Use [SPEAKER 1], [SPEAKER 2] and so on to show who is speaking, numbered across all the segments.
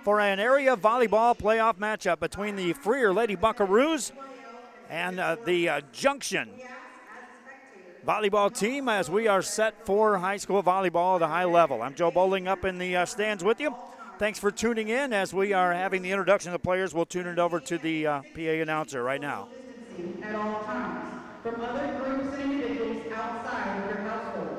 [SPEAKER 1] for an area volleyball playoff matchup between the Freer Lady Buckaroos and the Junction volleyball team, as we are set for high school volleyball at a high level. I'm Joe Bowling up in the stands with you. Thanks for tuning in. As we are having the introduction of the players, we'll tune it over to the PA announcer right now.
[SPEAKER 2] At all times, from other groups and individuals outside of your household.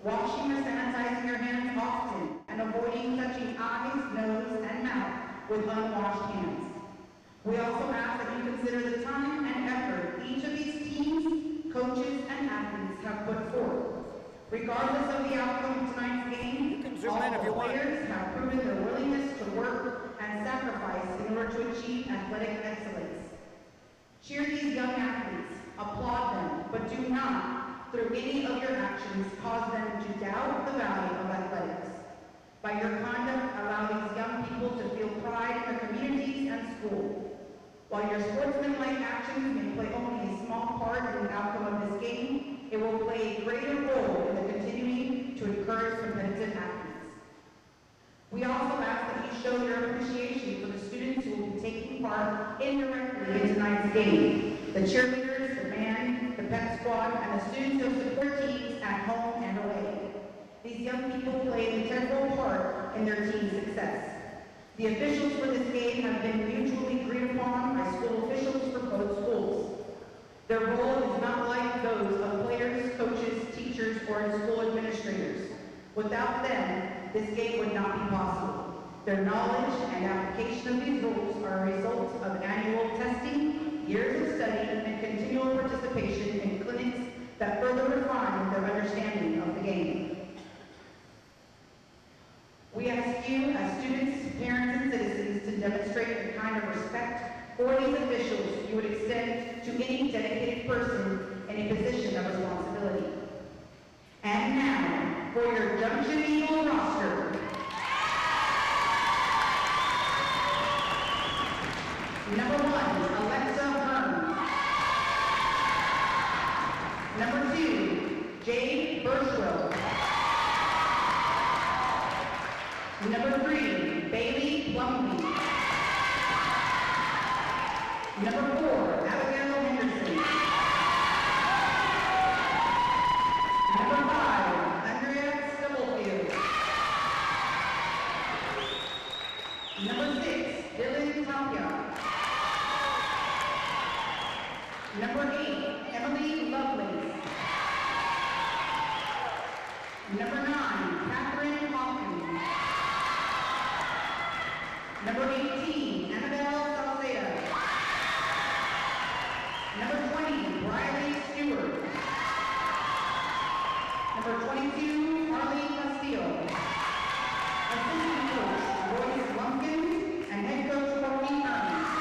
[SPEAKER 2] Washing or sanitizing your hands often and avoiding touching eyes, nose, and mouth with unwashed hands. We also ask that you consider the time and effort each of these teams, coaches, and athletes have put forth. Regardless of the outcome of tonight's game, all the players have proven their willingness to work and sacrifice in order to achieve athletic excellence. Cheer these young athletes, applaud them, but do not, through any of your actions, cause them to doubt the value of athletics. By your conduct, allow these young people to feel pride in their communities and school. While your sportsmanlike actions may play only a small part in the outcome of this game, it will play a greater role in the continuing to encourage competitive athletes. We also ask that you show your appreciation for the students who will be taking part indirectly in tonight's game. The cheerleaders, the band, the pep squad, and the students who support teams at home and away. These young people play an integral part in their team's success. The officials for this game have been mutually agreed upon by school officials for both schools. Their role is not like those of players, coaches, teachers, or school administrators. Without them, this game would not be possible. Their knowledge and application of these rules are a result of annual testing, years of study, and continual participation in clinics that further refine their understanding of the game. We ask you, as students, parents, and citizens, to demonstrate the kind of respect for these officials you would extend to any dedicated person in a position of responsibility. And now, for your Junction Eagle roster. Number 1, Alexa Hearn. Number 2, Jade Birchwell. Number 3, Bailey Plumby. Number 4, Abigail Henderson. Number 5, Andrea Stubblefield. Number 6, Dylan Tapia. Number 8, Emily Lovelace. Number 9, Catherine Hawkins. Number 18, Annabelle Salceda. Number 20, Riley Stewart. Number 22, Harley Castillo. Assistant coach, Royce Lumpkins, and head coach, Courtney Kearns.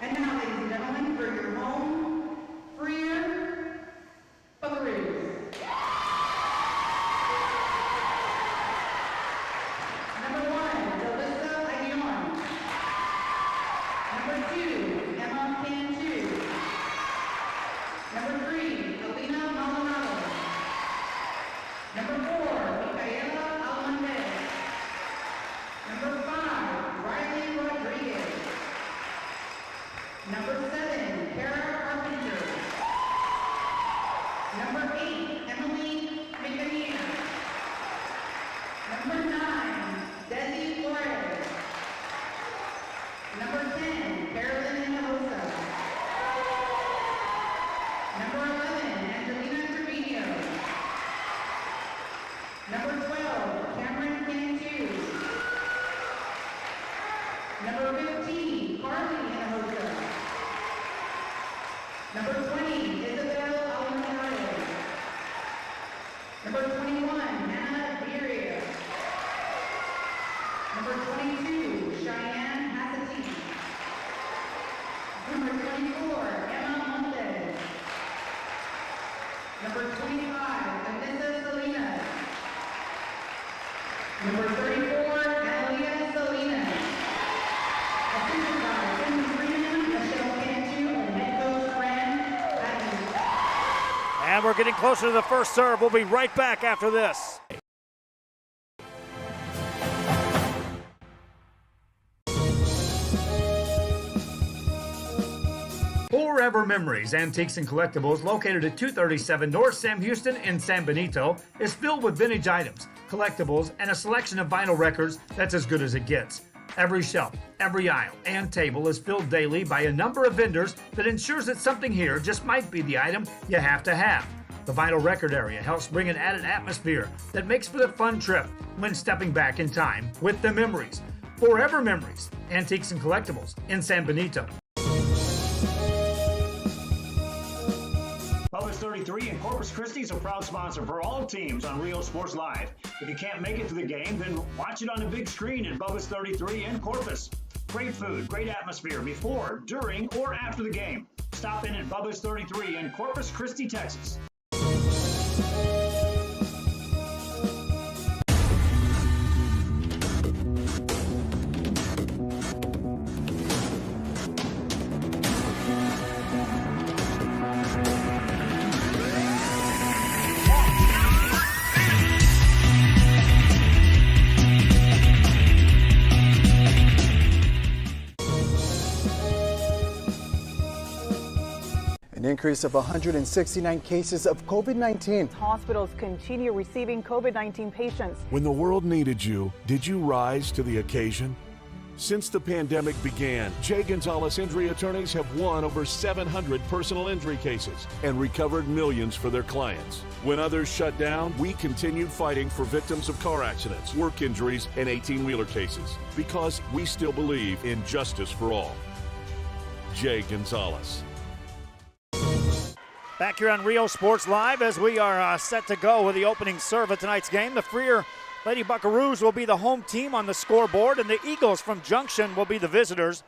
[SPEAKER 2] And now, ladies and gentlemen, for your home, Freer Buckaroos. Number 1, Alyssa Aguilar. Number 2, Emma Cantu. Number 3, Alina Maldonado. Number 4, Micaela Almonte. Number 5, Riley Rodriguez. Number 7, Kara Carpenter. Number 8, Emily McNeil. Number 9, Desi Flores. Number 10, Carolyn Hinojosa. Number 11, Angelina Trevino. Number 12, Cameron Cantu. Number 15, Carly Hinojosa. Number 20, Isabel Almonte. Number 21, Hannah Viria. Number 22, Cheyenne Hassity. Number 24, Emma Monte. Number 25, Anissa Salinas. Number 34, Analia Salinas. Assisted by Cindy Freeman, Michelle Cantu, and head coach Fran Patton.
[SPEAKER 1] And we're getting closer to the first serve. We'll be right back after this. Forever Memories Antiques and Collectibles, located at 237 North Sam Houston in San Benito, is filled with vintage items, collectibles, and a selection of vinyl records that's as good as it gets. Every shelf, every aisle, and table is filled daily by a number of vendors that ensures that something here just might be the item you have to have. The vinyl record area helps bring an added atmosphere that makes for the fun trip when stepping back in time with the memories. Forever Memories, Antiques and Collectibles in San Benito.
[SPEAKER 3] Bubba's 33 and Corpus Christi is a proud sponsor for all teams on Rio Sports Live. If you can't make it to the game, then watch it on the big screen at Bubba's 33 in Corpus. Great food, great atmosphere before, during, or after the game. Stop in at Bubba's 33 in Corpus Christi, Texas.
[SPEAKER 4] An increase of 169 cases of COVID-19.
[SPEAKER 5] Hospitals continue receiving COVID-19 patients.
[SPEAKER 6] When the world needed you, did you rise to the occasion? Since the pandemic began, Jay Gonzalez injury attorneys have won over 700 personal injury cases and recovered millions for their clients. When others shut down, we continued fighting for victims of car accidents, work injuries, and 18-wheeler cases because we still believe in justice for all. Jay Gonzalez.
[SPEAKER 1] Back here on Rio Sports Live as we are set to go with the opening serve of tonight's game. The Freer Lady Buckaroos will be the home team on the scoreboard, and the Eagles from Junction will be the visitors.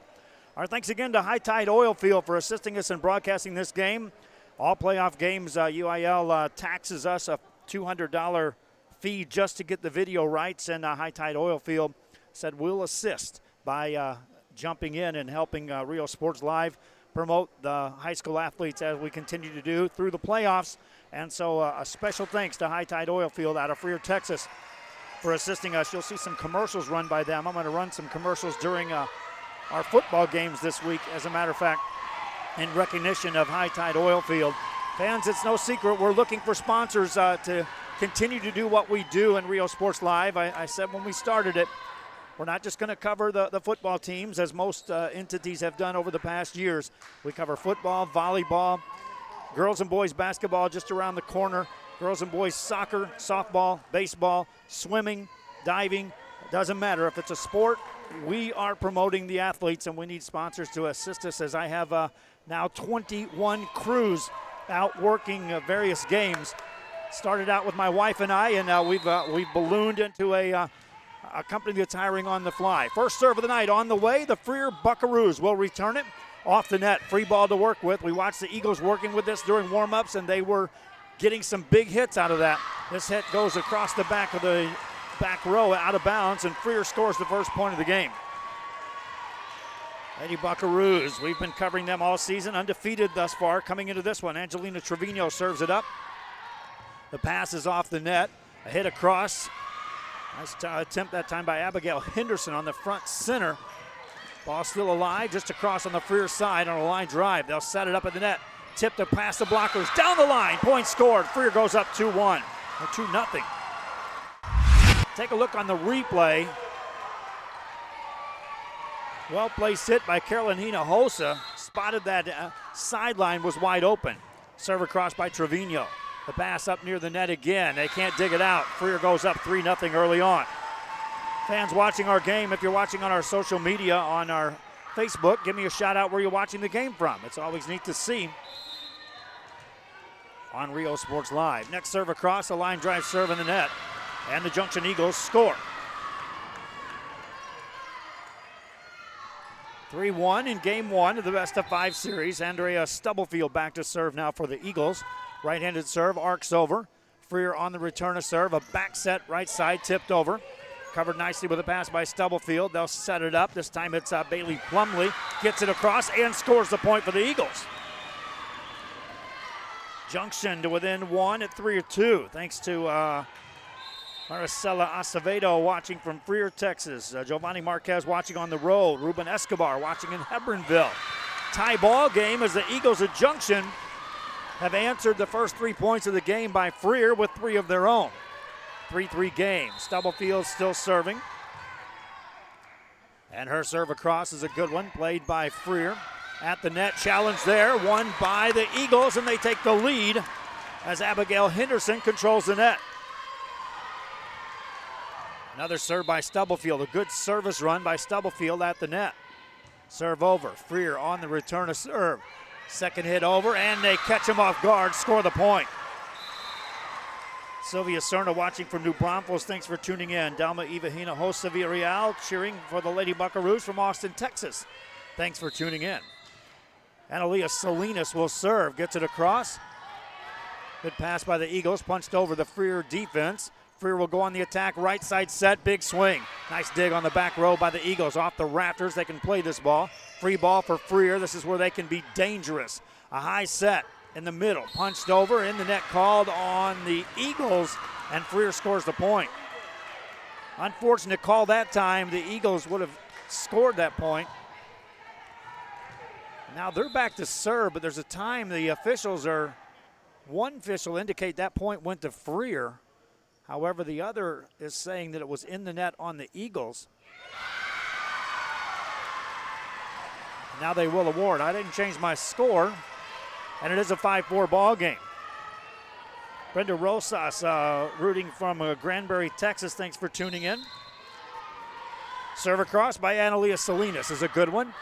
[SPEAKER 1] Our thanks again to High Tide Oilfield for assisting us in broadcasting this game. All playoff games, UIL taxes us a $200 fee just to get the video rights, and High Tide Oilfield said we'll assist by jumping in and helping Rio Sports Live promote the high school athletes as we continue to do through the playoffs. And so a special thanks to High Tide Oilfield out of Freer, Texas for assisting us. You'll see some commercials run by them. I'm going to run some commercials during our football games this week, as a matter of fact, in recognition of High Tide Oilfield. Fans, it's no secret we're looking for sponsors to continue to do what we do in Rio Sports Live. I said when we started it, we're not just going to cover the football teams, as most entities have done over the past years. We cover football, volleyball, girls and boys basketball just around the corner, girls and boys soccer, softball, baseball, swimming, diving. Doesn't matter. If it's a sport, we are promoting the athletes, and we need sponsors to assist us, as I have now 21 crews out working various games. Started out with my wife and I, and we've ballooned into a company that's hiring on the fly. First serve of the night on the way. The Freer Buckaroos will return it off the net. Free ball to work with. We watched the Eagles working with this during warm-ups, and they were getting some big hits out of that. This hit goes across the back of the back row out of bounds, and Freer scores the first point of the game. Lady Buckaroos, we've been covering them all season, undefeated thus far. Coming into this one, Angelina Trevino serves it up. The pass is off the net. A hit across. Nice attempt that time by Abigail Henderson on the front center. Ball still alive, just across on the Freer side on a line drive. They'll set it up at the net. Tipped to pass the blockers. Down the line. Point scored. Freer goes up 2-1. Or 2-0. Take a look on the replay. Well-placed hit by Carolyn Hinojosa. Spotted that sideline was wide open. Serve across by Trevino. The pass up near the net again. They can't dig it out. Freer goes up 3-0 early on. Fans watching our game, if you're watching on our social media, on our Facebook, give me a shout out where you're watching the game from. It's always neat to see on Rio Sports Live. Next serve across, a line drive serve in the net, and the Junction Eagles score. 3-1 in game one of the best of 5 series. Andrea Stubblefield back to serve now for the Eagles. Right-handed serve, arcs over. Freer on the return of serve, a back set right side, tipped over. Covered nicely with a pass by Stubblefield. They'll set it up. This time it's Bailey Plumley. Gets it across and scores the point for the Eagles. Junction to within 1 at 3-2. Thanks to Maricela Acevedo watching from Freer, Texas. Giovanni Marquez watching on the road. Ruben Escobar watching in Hebronville. tie ball game as the Eagles of Junction have answered the first 3 points of the game by Freer with 3 of their own. 3-3 game. Stubblefield still serving. And her serve across is a good one, played by Freer. At the net, challenge there, won by the Eagles, and they take the lead as Abigail Henderson controls the net. Another serve by Stubblefield, a good service run by Stubblefield at the net. Serve over, Freer on the return of serve. Second hit over, and they catch him off guard, score the point. Sylvia Cerna watching from New Braunfels, thanks for tuning in. Dalma Eva Hinojosa Villarreal cheering for the Lady Buckaroos from Austin, Texas. Thanks for tuning in. Analia Salinas will serve, gets it across. Good pass by the Eagles, punched over the Freer defense. Freer will go on the attack, right side set, big swing. Nice dig on the back row by the Eagles, off the rafters. They can play this ball. Free ball for Freer. This is where they can be dangerous. A high set in the middle, punched over, in the net called on the Eagles, and Freer scores the point. Unfortunate call that time. The Eagles would have scored that point. Now they're back to serve, but there's a time the officials are, one official indicate that point went to Freer. However, the other is saying that it was in the net on the Eagles. Now they will award. I didn't change my score, and it is a 5-4 ball game. Brenda Rosas rooting from Granbury, Texas. Thanks for tuning in. Serve across by Analia Salinas is a good one.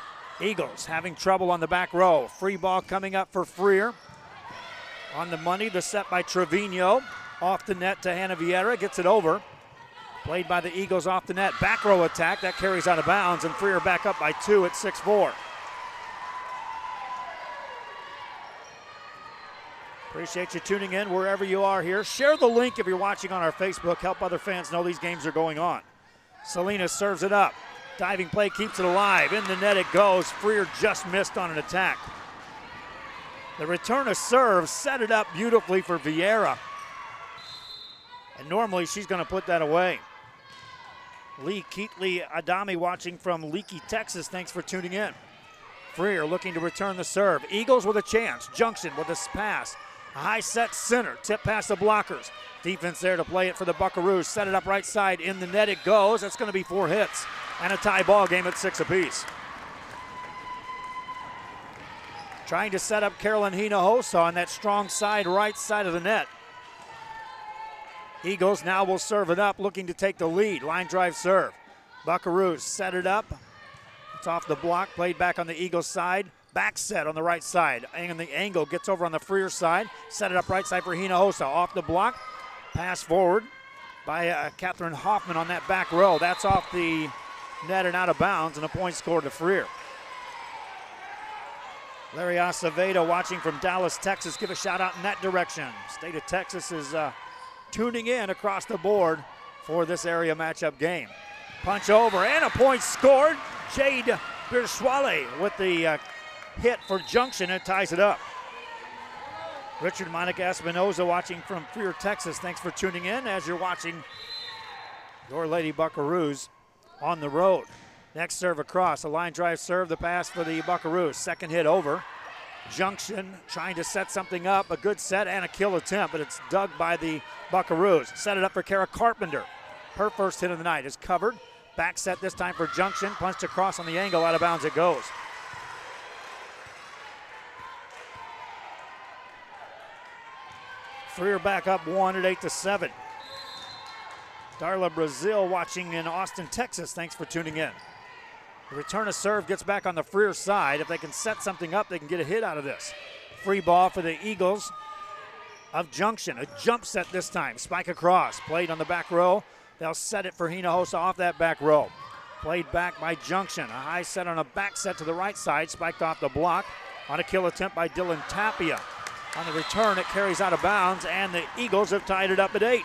[SPEAKER 1] Eagles having trouble on the back row. Free ball coming up for Freer. On the money, the set by Trevino. Off the net to Hannah Vieira, gets it over. Played by the Eagles off the net. Back row attack, that carries out of bounds, and Freer back up by 2 at 6-4. Appreciate you tuning in wherever you are here. Share the link if you're watching on our Facebook. Help other fans know these games are going on. Salinas serves it up. Diving play keeps it alive. In the net it goes. Freer just missed on an attack. The return of serve set it up beautifully for Vieira. And normally she's going to put that away. Lee Keatley Adami watching from Leakey, Texas. Thanks for tuning in. Freer looking to return the serve. Eagles with a chance. Junction with a pass. A high set center. Tip past the blockers. Defense there to play it for the Buckaroos. Set it up right side. In the net it goes. That's going to be 4 hits. And a tie ball game at 6 apiece. Trying to set up Carolyn Hinojosa on that strong side, right side of the net. Eagles now will serve it up, looking to take the lead. Line drive serve. Buckaroos set it up. It's off the block, played back on the Eagles side. Back set on the right side. And the angle gets over on the Freer side. Set it up right side for Hinojosa. Off the block. Pass forward by Catherine Hoffman on that back row. That's off the net and out of bounds, and a point scored to Freer. Larry Acevedo watching from Dallas, Texas. Give a shout out in that direction. State of Texas is tuning in across the board for this area matchup game. Punch over and a point scored. Jade Birschwale with the hit for Junction and ties it up. Richard Monica Espinoza watching from Freer, Texas. Thanks for tuning in as you're watching your Lady Buckaroos on the road. Next serve across, a line drive serve, the pass for the Buckaroos. Second hit over. Junction trying to set something up, a good set and a kill attempt, but it's dug by the Buckaroos. Set it up for Kara Carpenter. Her first hit of the night is covered. Back set this time for Junction, punched across on the angle, out of bounds it goes. Freer back up 1 at 8-7. Darla Brazil watching in Austin, Texas. Thanks for tuning in. The return of serve gets back on the Freer side. If they can set something up, they can get a hit out of this. Free ball for the Eagles of Junction. A jump set this time. Spike across. Played on the back row. They'll set it for Hinojosa off that back row. Played back by Junction. A high set on a back set to the right side. Spiked off the block on a kill attempt by Dylan Tapia. On the return, it carries out of bounds, and the Eagles have tied it up at 8.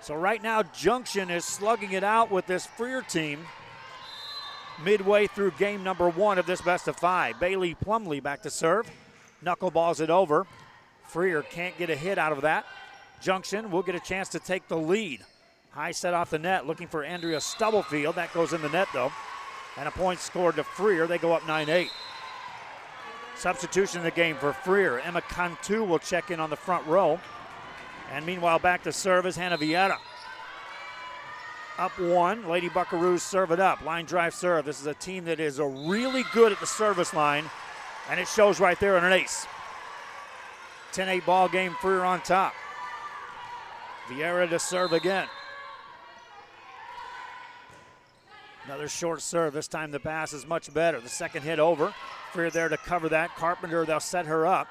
[SPEAKER 1] So right now, Junction is slugging it out with this Freer team midway through game number 1 of this best of 5. Bailey Plumley back to serve. Knuckleballs it over. Freer can't get a hit out of that. Junction will get a chance to take the lead. High set off the net, looking for Andrea Stubblefield. That goes in the net, though. And a point scored to Freer. They go up 9-8. Substitution in the game for Freer. Emma Cantu will check in on the front row. And meanwhile, back to serve is Hannah Vieira. Up 1, Lady Buckaroos serve it up. Line drive serve. This is a team that is really good at the service line, and it shows right there in an ace. 10-8 ball game, Freer on top. Vieira to serve again. Another short serve. This time the pass is much better. The second hit over. Freer there to cover that. Carpenter, they'll set her up.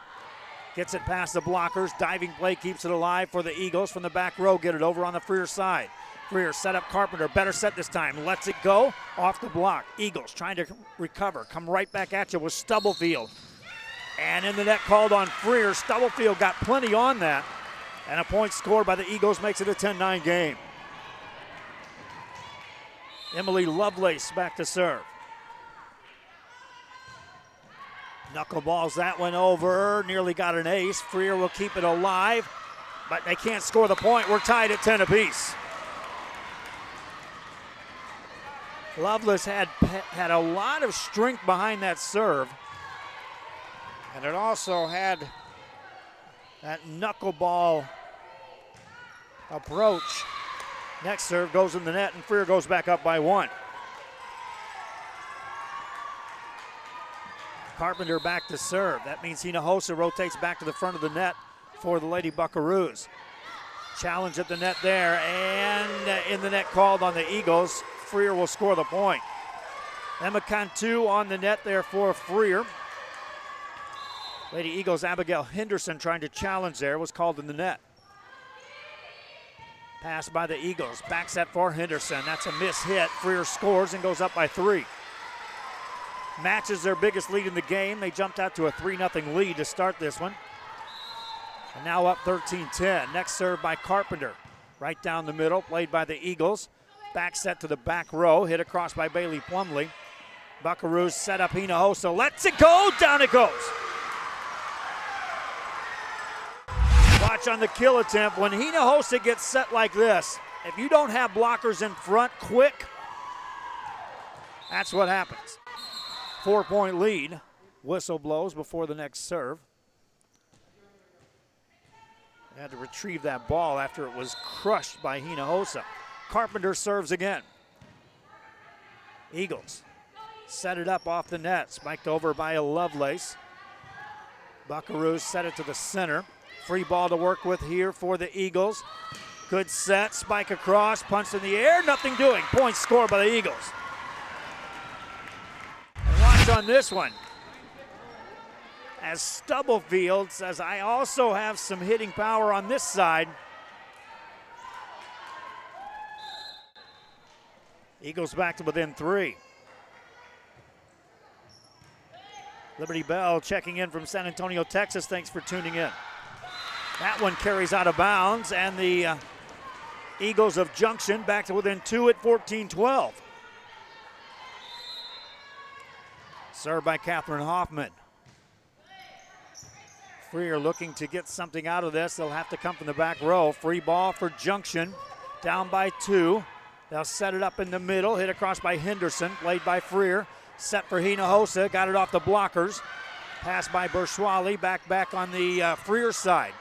[SPEAKER 1] Gets it past the blockers. Diving play keeps it alive for the Eagles from the back row. Get it over on the Freer side. Freer set up Carpenter. Better set this time. Lets it go. Off the block. Eagles trying to recover. Come right back at you with Stubblefield. And in the net called on Freer. Stubblefield got plenty on that. And a point scored by the Eagles makes it a 10-9 game. Emily Lovelace back to serve. Knuckleballs that one over. Nearly got an ace. Freer will keep it alive, but they can't score the point. We're tied at 10 apiece. Lovelace had a lot of strength behind that serve. And it also had that knuckleball approach. Next serve goes in the net, and Freer goes back up by 1. Carpenter back to serve. That means Hinojosa rotates back to the front of the net for the Lady Buckaroos. Challenge at the net there, and in the net called on the Eagles. Freer will score the point. Emma Cantu on the net there for Freer. Lady Eagles Abigail Henderson trying to challenge there, was called in the net. Pass by the Eagles. Back set for Henderson. That's a miss hit. Freer scores and goes up by 3. Matches their biggest lead in the game. They jumped out to a 3-0 lead to start this one. And now up 13-10. Next serve by Carpenter. Right down the middle, played by the Eagles. Back set to the back row, hit across by Bailey Plumley. Buckaroos set up Hinojosa. Lets it go. Down it goes. Watch on the kill attempt. When Hinojosa gets set like this, if you don't have blockers in front quick, that's what happens. 4-point lead. Whistle blows before the next serve. They had to retrieve that ball after it was crushed by Hinojosa. Carpenter serves again. Eagles set it up off the net. Spiked over by a Lovelace. Buckaroos set it to the center. Free ball to work with here for the Eagles. Good set, spike across, punch in the air, nothing doing. Point scored by the Eagles. And watch on this one. As Stubblefield says, I also have some hitting power on this side. Eagles back to within 3. Liberty Bell checking in from San Antonio, Texas. Thanks for tuning in. That one carries out of bounds, and the Eagles of Junction back to within 2 at 14-12. Served by Catherine Hoffman. Freer looking to get something out of this. They'll have to come from the back row. Free ball for Junction, down by 2. They'll set it up in the middle, hit across by Henderson, played by Freer. Set for Hinojosa, got it off the blockers. Pass by Bershwali, back on the Freer side.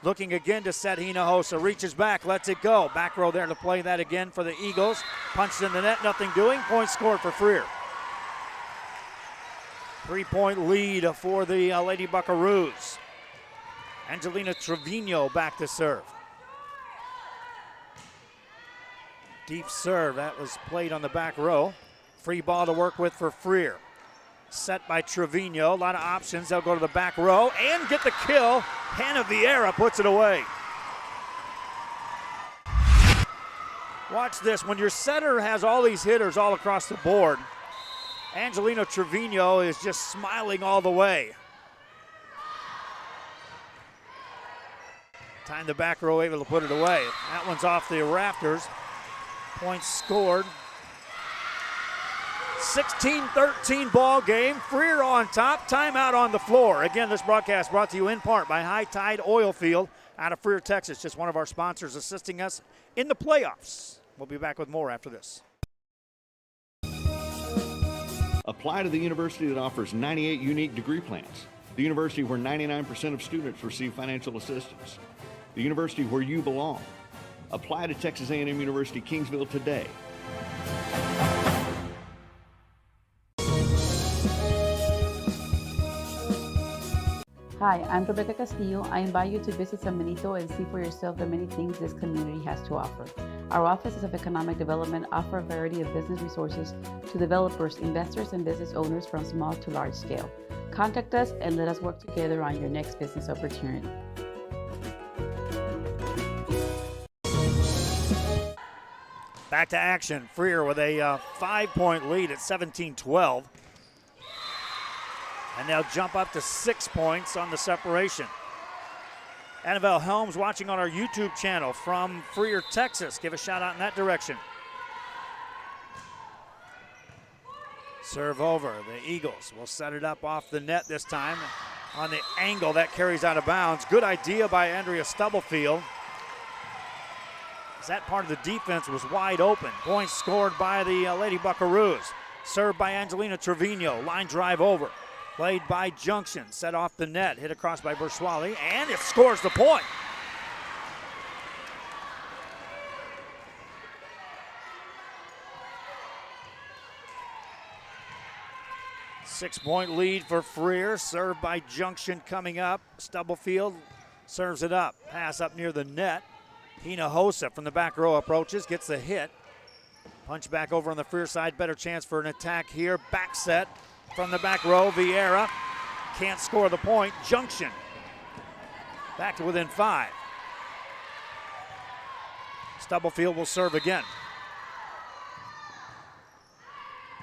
[SPEAKER 1] Looking again to set Hinojosa, reaches back, lets it go. Back row there to play that again for the Eagles. Punched in the net, nothing doing. Point scored for Freer. 3-point lead for the Lady Buckaroos. Angelina Trevino back to serve. Deep serve, that was played on the back row. Free ball to work with for Freer. Set by Trevino, a lot of options. They'll go to the back row and get the kill. Hannah Vieira puts it away. Watch this, when your setter has all these hitters all across the board, Angelina Trevino is just smiling all the way. Time the back row able to put it away. That one's off the rafters. Points scored. 16-13 ball game. Freer on top. Timeout on the floor. Again, this broadcast brought to you in part by High Tide Oil Field out of Freer, Texas. Just one of our sponsors assisting us in the playoffs. We'll be back with more after this.
[SPEAKER 7] Apply to the university that offers 98 unique degree plans. The university where 99% of students receive financial assistance. The university where you belong. Apply to Texas A&M University Kingsville today.
[SPEAKER 8] Hi, I'm Rebecca Castillo. I invite you to visit San Benito and see for yourself the many things this community has to offer. Our offices of economic development offer a variety of business resources to developers, investors, and business owners from small to large scale. Contact us and let us work together on your next business opportunity.
[SPEAKER 1] Back to action. Freer with a 5-point lead at 17-12. And they'll jump up to 6 points on the separation. Annabelle Helms watching on our YouTube channel from Freer, Texas. Give a shout out in that direction. Serve over. The Eagles will set it up off the net this time. On the angle, that carries out of bounds. Good idea by Andrea Stubblefield. As that part of the defense was wide open. Points scored by the Lady Buckaroos. Served by Angelina Trevino. Line drive over. Played by Junction, set off the net, hit across by Berswali, and it scores the point. Six-point lead for Freer, served by Junction coming up. Stubblefield serves it up, pass up near the net. Hinojosa from the back row approaches, gets the hit. Punch back over on the Freer side, better chance for an attack here. Back set. From the back row, Vieira can't score the point. Junction back to within 5. Stubblefield will serve again.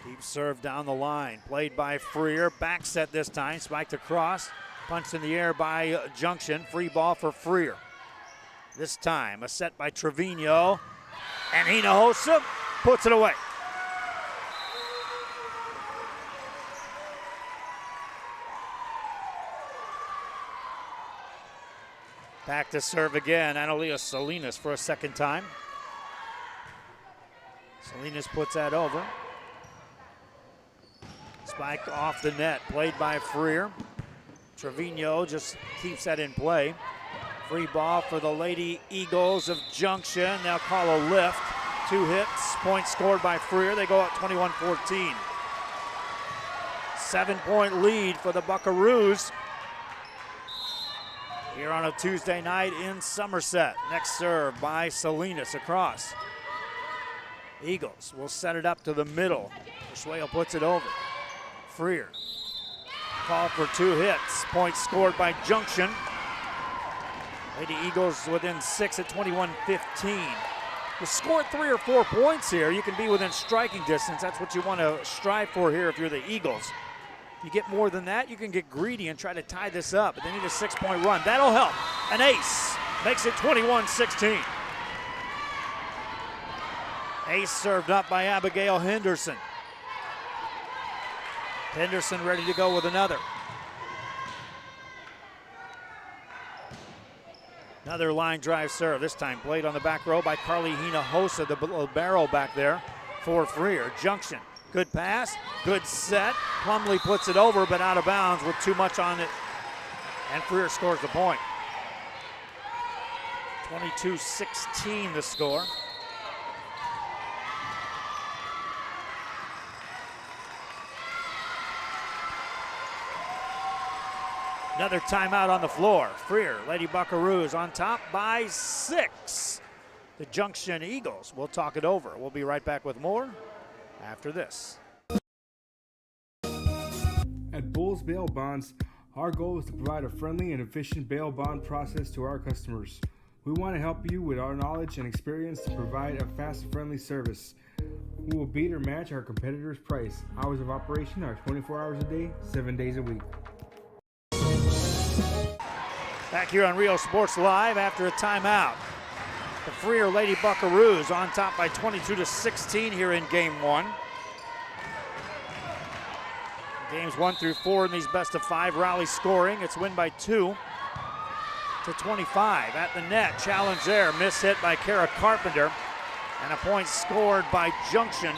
[SPEAKER 1] Deep serve down the line, played by Freer. Back set this time, spiked across. Punched in the air by Junction. Free ball for Freer. This time, a set by Trevino. And Hinojosa puts it away. Back to serve again, Analia Salinas for a second time. Salinas puts that over. Spike off the net, played by Freer. Trevino just keeps that in play. Free ball for the Lady Eagles of Junction. They'll call a lift. 2 hits, points scored by Freer. They go up 21-14. 7-point lead for the Buckaroos here on a Tuesday night in Somerset. Next serve by Salinas across. Eagles will set it up to the middle. Schwale puts it over. Freer. Call for 2 hits. Points scored by Junction. Lady Eagles within 6 at 21-15. To score 3 or 4 points here, you can be within striking distance. That's what you want to strive for here if you're the Eagles. You get more than that, you can get greedy and try to tie this up, but they need a 6-point run. That'll help. An ace makes it 21-16. Ace served up by Abigail Henderson. Henderson ready to go with another. Another line drive serve, this time played on the back row by Carly Hinojosa, the libero back there for Freer. Junction. Good pass, good set. Plumley puts it over, but out of bounds with too much on it. And Freer scores the point. 22-16 the score. Another timeout on the floor. Freer, Lady Buckaroos on top by 6. The Junction Eagles will talk it over. We'll be right back with more after this.
[SPEAKER 9] At Bulls Bail Bonds, our goal is to provide a friendly and efficient bail bond process to our customers. We want to help you with our knowledge and experience to provide a fast and friendly service. We will beat or match our competitors' price. Hours of operation are 24 hours a day, 7 days a week.
[SPEAKER 1] Back here on Rio Sports Live after a timeout. The Freer Lady Buckaroos on top by 22-16 here in game 1. Games 1 through 4 in these best of 5 rally scoring. It's win by 2 to 25. At the net, challenge there, miss hit by Kara Carpenter. And a point scored by Junction.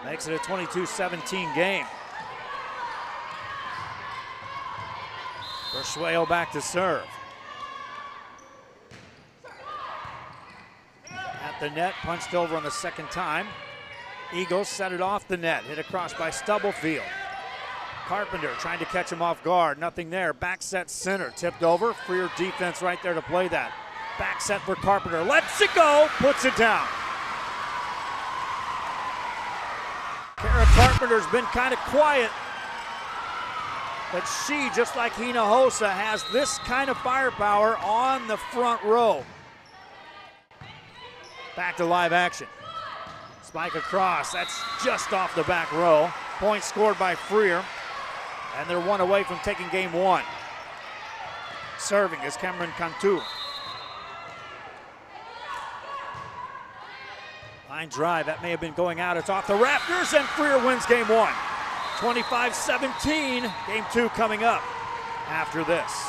[SPEAKER 1] Makes it a 22-17 game. Bersueo back to serve. At the net, punched over on the second time. Eagles set it off the net, hit across by Stubblefield. Carpenter trying to catch him off guard, nothing there. Back set center, tipped over. Freer defense right there to play that. Back set for Carpenter, lets it go, puts it down. Kara Carpenter's been kind of quiet, but she, just like Hinojosa, has this kind of firepower on the front row. Back to live action. Spike across, that's just off the back row. Point scored by Freer, and they're one away from taking game one. Serving is Cameron Cantu. Line drive, that may have been going out. It's off the rafters, and Freer wins game one. 25-17, game two coming up after this.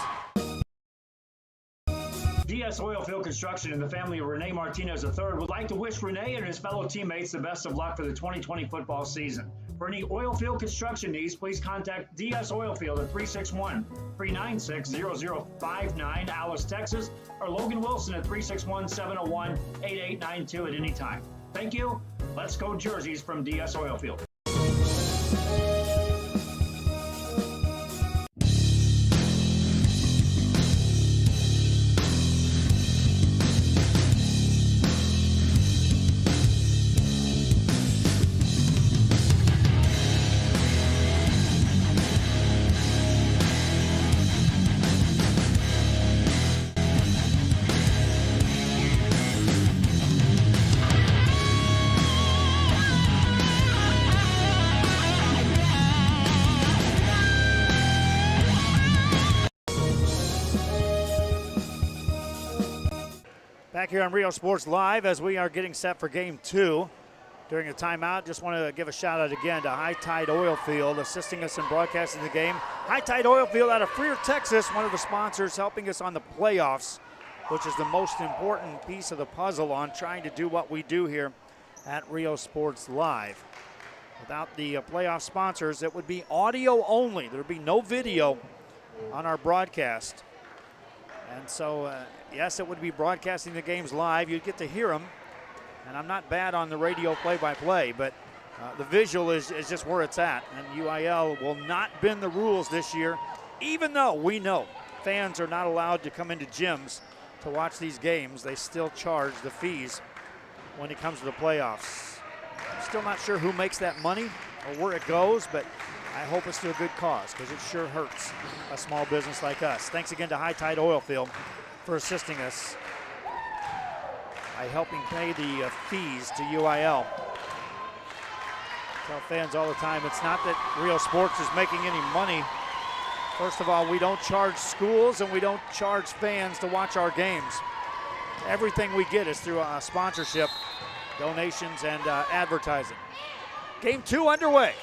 [SPEAKER 3] DS Oilfield Construction and the family of Rene Martinez III would like to wish Rene and his fellow teammates the best of luck for the 2020 football season. For any oilfield construction needs, please contact DS Oilfield at 361-396-0059, Alice, Texas, or Logan Wilson at 361-701-8892 at any time. Thank you. Let's go jerseys from DS Oilfield.
[SPEAKER 1] Back here on Rio Sports Live as we are getting set for game two. During a timeout, just want to give a shout out again to High Tide Oilfield, assisting us in broadcasting the game. High Tide Oilfield out of Freer, Texas, one of the sponsors helping us on the playoffs, which is the most important piece of the puzzle on trying to do what we do here at Rio Sports Live. Without the playoff sponsors, it would be audio only. There would be no video on our broadcast. And so, yes, it would be broadcasting the games live. You'd get to hear them. And I'm not bad on the radio play-by-play, but the visual is just where it's at. And UIL will not bend the rules this year, even though we know fans are not allowed to come into gyms to watch these games. They still charge the fees when it comes to the playoffs. Still not sure who makes that money or where it goes, but I hope it's to a good cause because it sure hurts a small business like us. Thanks again to High Tide Oilfield for assisting us by helping pay the fees to UIL. Tell fans all the time, it's not that Rio Sports is making any money. First of all, we don't charge schools and we don't charge fans to watch our games. Everything we get is through sponsorship, donations, and advertising. Game two underway.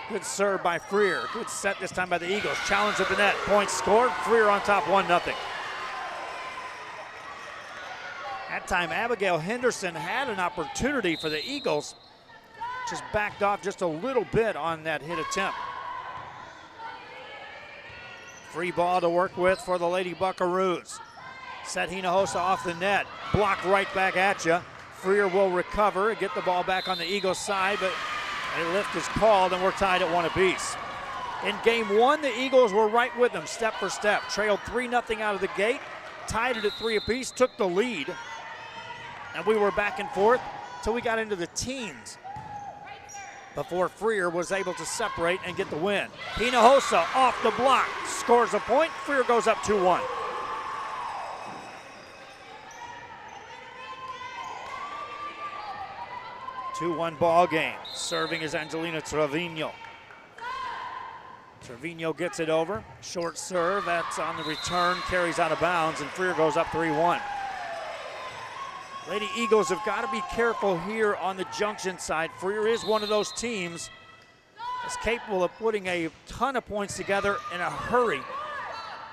[SPEAKER 1] Good serve by Freer. Good set this time by the Eagles. Challenge at the net. Point scored. Freer on top, 1-0. That time, Abigail Henderson had an opportunity for the Eagles. Just backed off just a little bit on that hit attempt. Free ball to work with for the Lady Buckaroos. Set Hinojosa off the net. Blocked right back at you. Freer will recover, get the ball back on the Eagles side, but a lift is called, and we're tied at 1 apiece. In game one, the Eagles were right with them, step for step. Trailed 3-0 out of the gate, tied it at 3 apiece, took the lead. And we were back and forth till we got into the teens before Freer was able to separate and get the win. Hinojosa off the block, scores a point. Freer goes up 2-1. Ball game. Serving is Angelina Trevino. Trevino gets it over. Short serve, that's on the return, carries out of bounds, and Freer goes up 3-1. Lady Eagles have got to be careful here on the Junction side. Freer is one of those teams that's capable of putting a ton of points together in a hurry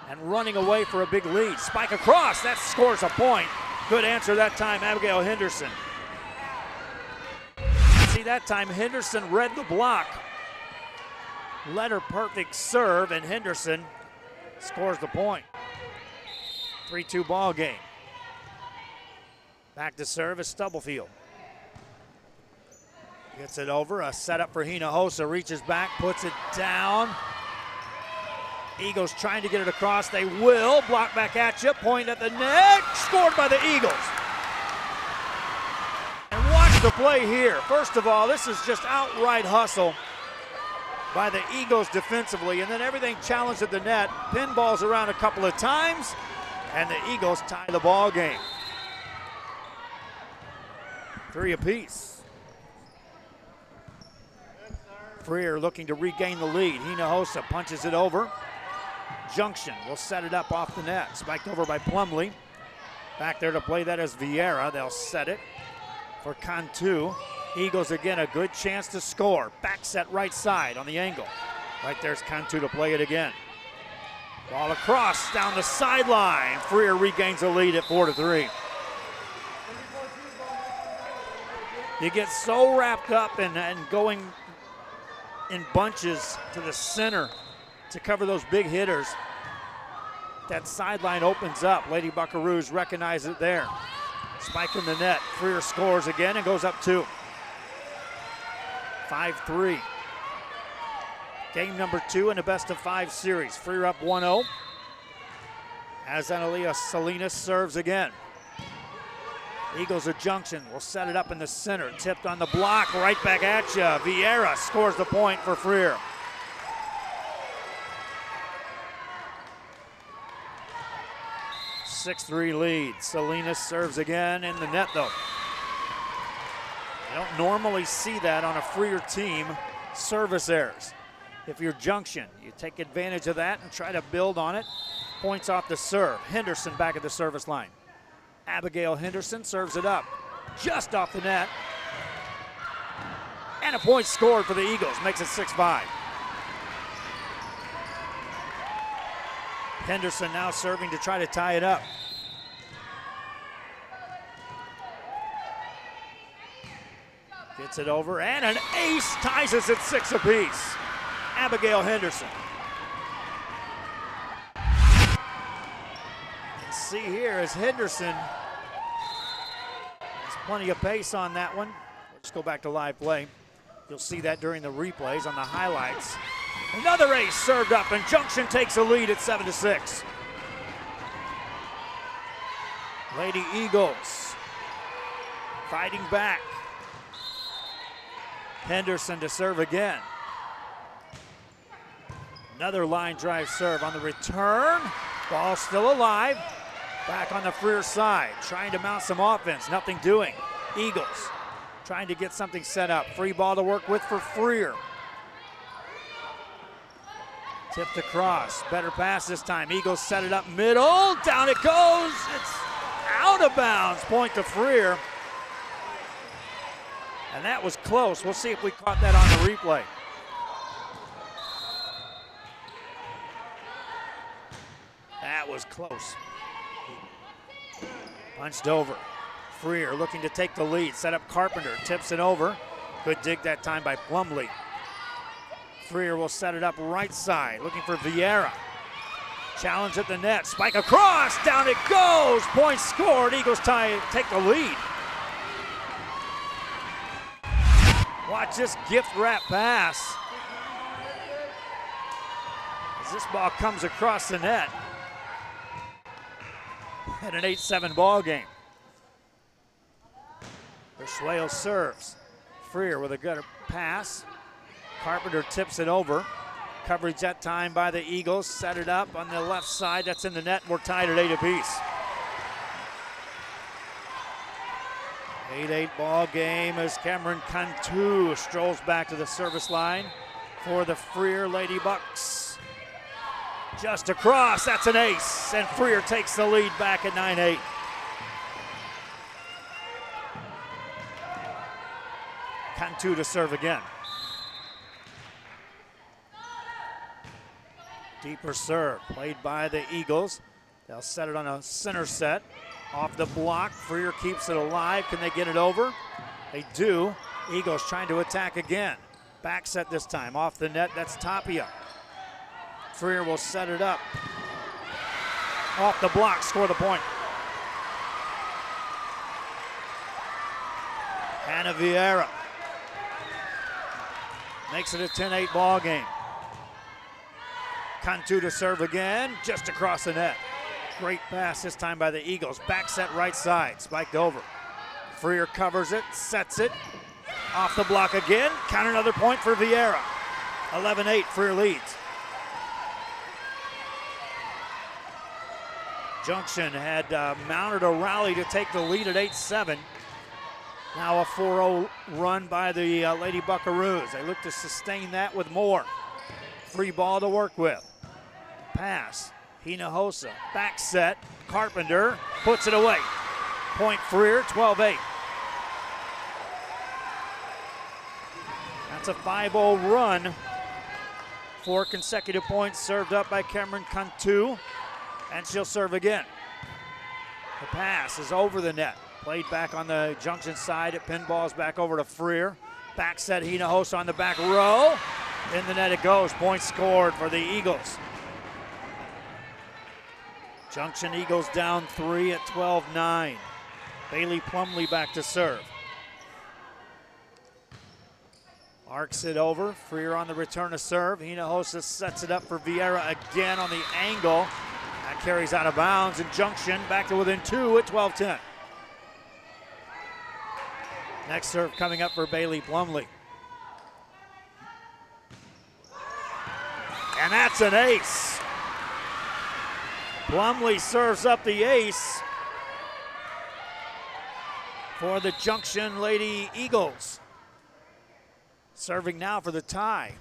[SPEAKER 1] and running away for a big lead. Spike across, that scores a point. Good answer that time, Abigail Henderson. See, that time Henderson read the block. Led her perfect serve, and Henderson scores the point. 3-2 ball game. Back to serve is Stubblefield. Gets it over, a setup for Hinojosa, reaches back, puts it down. Eagles trying to get it across, they will. Block back at you, point at the net, scored by the Eagles. And watch the play here. First of all, this is just outright hustle by the Eagles defensively, and then everything challenged at the net. Pinballs around a couple of times, and the Eagles tie the ball game. 3 apiece. Freer looking to regain the lead. Hinojosa punches it over. Junction will set it up off the net. Spiked over by Plumlee. Back there to play that is Vieira. They'll set it for Cantu. Eagles again, a good chance to score. Back set right side on the angle. Right there's Cantu to play it again. Ball across down the sideline. Freer regains the lead at 4-3. You get so wrapped up in going in bunches to the center to cover those big hitters. That sideline opens up. Lady Buckaroos recognize it there. Spike in the net. Freer scores again and goes up 2. 5-3. Game number 2 in a best-of-5 series. Freer up 1-0. As Analia Salinas serves again. Eagles of Junction will set it up in the center. Tipped on the block, right back at you. Vieira scores the point for Freer. A 6-3 lead. Salinas serves again in the net though. I don't normally see that on a Freer team. Service errors. If you're Junction, you take advantage of that and try to build on it. Points off the serve. Henderson back at the service line. Abigail Henderson serves it up just off the net. And a point scored for the Eagles, makes it 6-5. Henderson now serving to try to tie it up. Gets it over, and an ace ties us at 6 apiece. Abigail Henderson. See here as Henderson has plenty of pace on that one. Let's go back to live play. You'll see that during the replays on the highlights. Another ace served up, and Junction takes a lead at 7-6. Lady Eagles fighting back. Henderson to serve again. Another line drive serve on the return. Ball still alive. Back on the Freer side, trying to mount some offense, nothing doing. Eagles trying to get something set up. Free ball to work with for Freer. Tipped across, better pass this time. Eagles set it up middle, down it goes. It's out of bounds, point to Freer. And that was close. We'll see if we caught that on the replay. That was close. Punched over. Freer looking to take the lead. Set up Carpenter. Tips it over. Good dig that time by Plumlee. Freer will set it up right side. Looking for Vieira. Challenge at the net. Spike across. Down it goes. Point scored. Eagles take the lead. Watch this gift wrap pass. As this ball comes across the net. At an 8-7 ball game. Bersuelo serves. Freer with a good pass. Carpenter tips it over. Coverage that time by the Eagles. Set it up on the left side. That's in the net. We're tied at 8 apiece. 8-8 ball game as Cameron Cantu strolls back to the service line for the Freer Lady Bucks. Just across, that's an ace, and Freer takes the lead back at 9-8. Cantu to serve again. Deeper serve, played by the Eagles. They'll set it on a center set. Off the block, Freer keeps it alive. Can they get it over? They do. Eagles trying to attack again. Back set this time, off the net, that's Tapia. Freer will set it up. Off the block, score the point. Hannah Vieira makes it a 10-8 ball game. Cantu to serve again, just across the net. Great pass this time by the Eagles. Back set right side, spiked over. Freer covers it, sets it. Off the block again, count another point for Vieira. 11-8, Freer leads. Junction had mounted a rally to take the lead at 8-7. Now a 4-0 run by the Lady Buckaroos. They look to sustain that with more. Free ball to work with. Pass, Hinojosa, back set, Carpenter puts it away. Point Freer, 12-8. That's a 5-0 run. 4 consecutive points served up by Cameron Cantu, and she'll serve again. The pass is over the net. Played back on the Junction side. It pinballs back over to Freer. Back set Hinojosa on the back row. In the net it goes. Point scored for the Eagles. Junction Eagles down 3 at 12-9. Bailey Plumley back to serve. Arcs it over. Freer on the return to serve. Hinojosa sets it up for Vieira again on the angle. That carries out of bounds, and Junction back to within 2 at 12-10. Next serve coming up for Bailey Plumley. And that's an ace. Plumley serves up the ace for the Junction Lady Eagles. Serving now for the tie.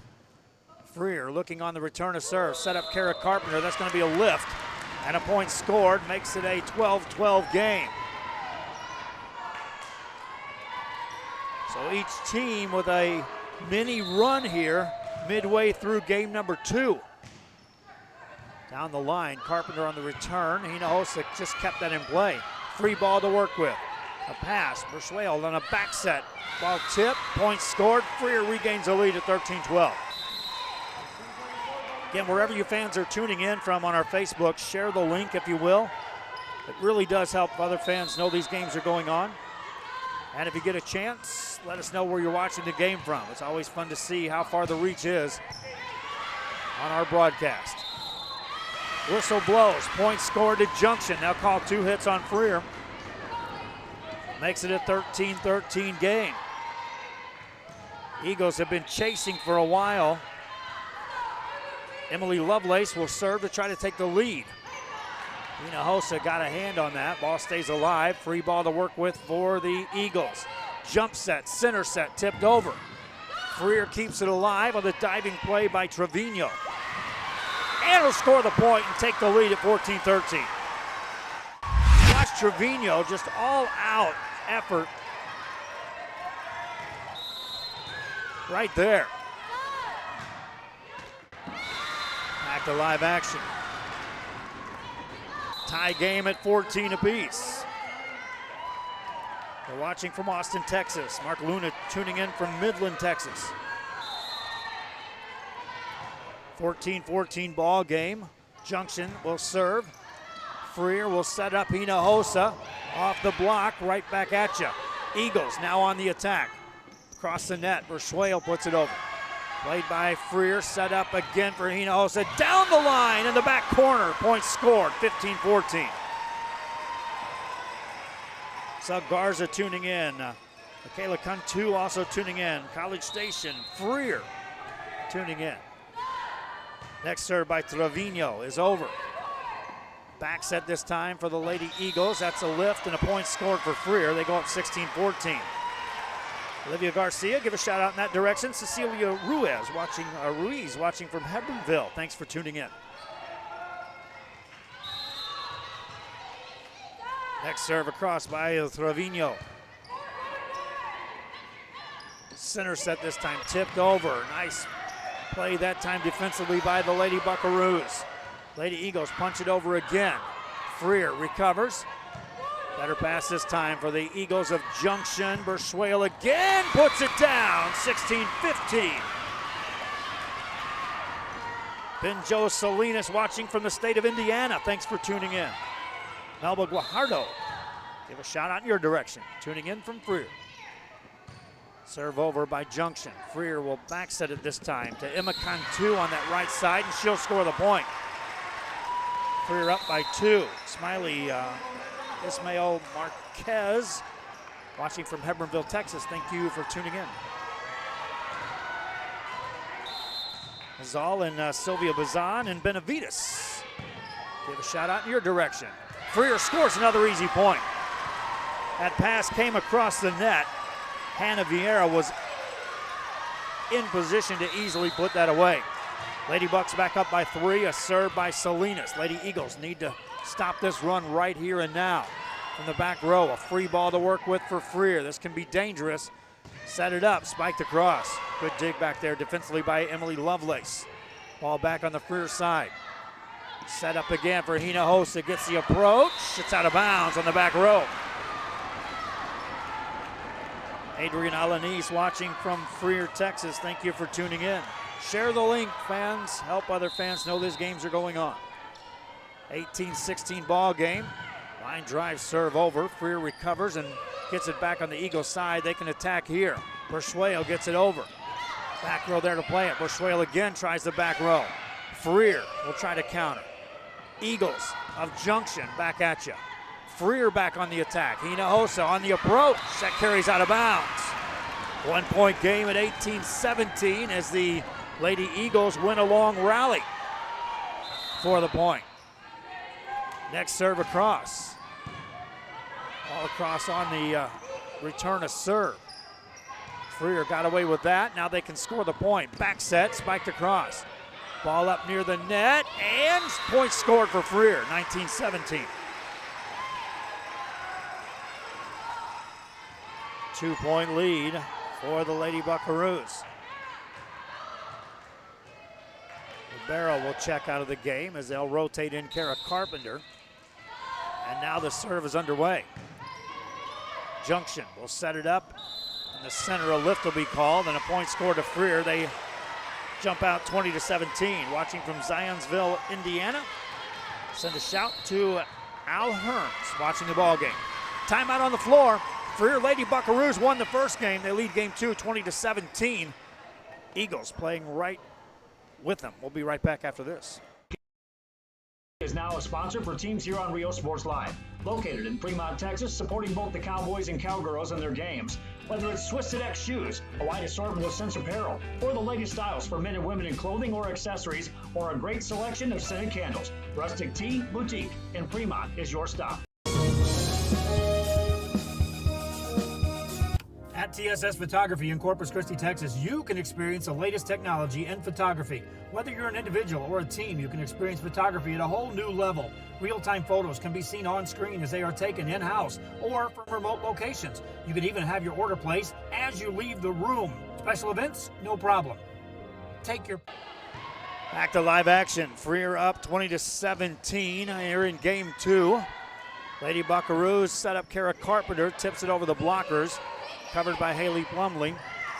[SPEAKER 1] Freer looking on the return to serve. Set up Kara Carpenter. That's going to be a lift. And a point scored makes it a 12-12 game. So each team with a mini run here midway through game number 2. Down the line, Carpenter on the return. Hinojosa just kept that in play. Free ball to work with. A pass, Bersuel on a back set. Ball tip, point scored. Freer regains the lead at 13-12. Again, wherever you fans are tuning in from on our Facebook, share the link if you will. It really does help other fans know these games are going on. And if you get a chance, let us know where you're watching the game from. It's always fun to see how far the reach is on our broadcast. Whistle blows, point scored to Junction. Now call 2 hits on Freer. Makes it a 13-13 game. Eagles have been chasing for a while. Emily Lovelace will serve to try to take the lead. Hinojosa got a hand on that. Ball stays alive. Free ball to work with for the Eagles. Jump set, center set, tipped over. Freer keeps it alive on the diving play by Trevino. And will score the point and take the lead at 14-13. Josh Trevino, just all out effort right there. Back to live action. Tie game at 14 apiece. We're watching from Austin, Texas. Mark Luna tuning in from Midland, Texas. 14-14 ball game. Junction will serve. Freer will set up Hinojosa. Off the block, right back at you. Eagles now on the attack. Across the net, Bersuel puts it over. Played by Freer, set up again for Hinojosa. Down the line in the back corner. Point scored, 15-14. Sub Garza tuning in. Michaela Cantu also tuning in. College Station, Freer tuning in. Next serve by Trevino is over. Back set this time for the Lady Eagles. That's a lift and a point scored for Freer. They go up 16-14. Olivia Garcia, give a shout out in that direction. Cecilia Ruiz watching from Hebronville. Thanks for tuning in. Next serve across by Trevino. Center set this time, tipped over. Nice play that time defensively by the Lady Buckaroos. Lady Eagles punch it over again. Freer recovers. Better pass this time for the Eagles of Junction. Bersuale again puts it down, 16-15. Benjo Salinas watching from the state of Indiana. Thanks for tuning in. Melba Guajardo, give a shout out in your direction. Tuning in from Freer. Serve over by Junction. Freer will back set it this time to Emma Cantu on that right side, and she'll score the point. Freer up by 2. Smiley Ismael Marquez watching from Hebronville, Texas. Thank you for tuning in. Zal and Sylvia Bazan and Benavides. Give a shout out in your direction. Freer scores another easy point. That pass came across the net. Hannah Vieira was in position to easily put that away. Lady Bucks back up by 3, a serve by Salinas. Lady Eagles need to stop this run right here and now. From the back row, a free ball to work with for Freer. This can be dangerous. Set it up, spiked across. Good dig back there defensively by Emily Lovelace. Ball back on the Freer side. Set up again for Hinojosa, gets the approach. It's out of bounds on the back row. Adrian Alanis watching from Freer, Texas. Thank you for tuning in. Share the link, fans. Help other fans know these games are going on. 18-16 ball game. Line drive serve over. Freer recovers and gets it back on the Eagle side. They can attack here. Bersuale gets it over. Back row there to play it. Bersuale again tries the back row. Freer will try to counter. Eagles of Junction back at you. Freer back on the attack. Hinojosa on the approach. That carries out of bounds. 1 point game at 18-17 as the Lady Eagles win a long rally for the point. Next serve across. All across on the return of serve. Freer got away with that. Now they can score the point. Back set, spiked across. Ball up near the net, and point scored for Freer, 19-17. 2 point lead for the Lady Buckaroos. Barrow will check out of the game as they'll rotate in Kara Carpenter. And now the serve is underway. Junction will set it up. In the center, a lift will be called, and a point scored to Freer. They jump out 20-17. Watching from Zionsville, Indiana. Send a shout to Al Hearns watching the ball game. Timeout on the floor. Freer Lady Buckaroos won the first game. They lead game 2, 20-17. Eagles playing right with them. We'll be right back after this.
[SPEAKER 3] Is now a sponsor for teams here on Rio Sports Live. Located in Fremont, Texas, supporting both the Cowboys and Cowgirls in their games. Whether it's Twisted X shoes, a wide assortment of Sense apparel, or the latest styles for men and women in clothing or accessories, or a great selection of scented candles, Rustic Tea Boutique in Fremont is your stop.
[SPEAKER 1] At TSS Photography in Corpus Christi, Texas, you can experience the latest technology in photography. Whether you're an individual or a team, you can experience photography at a whole new level. Real-time photos can be seen on screen as they are taken in-house or from remote locations. You can even have your order placed as you leave the room. Special events, no problem. Take your... Back to live action. Freer up 20-17 here in game 2. Lady Buckaroos set up Kara Carpenter, tips it over the blockers. Covered by Haley Plumley.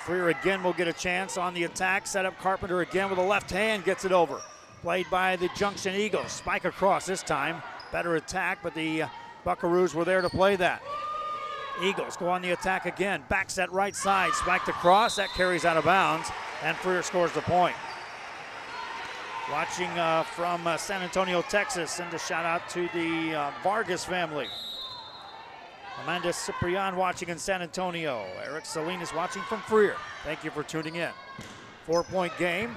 [SPEAKER 1] Freer again will get a chance on the attack. Set up Carpenter again with a left hand, gets it over. Played by the Junction Eagles. Spike across this time. Better attack, but the Buckaroos were there to play that. Eagles go on the attack again. Back set right side. Spiked across. That carries out of bounds, and Freer scores the point. Watching from San Antonio, Texas. Send a shout out to the Vargas family. Amanda Ciprian watching in San Antonio. Eric Salinas watching from Freer. Thank you for tuning in. 4 point game.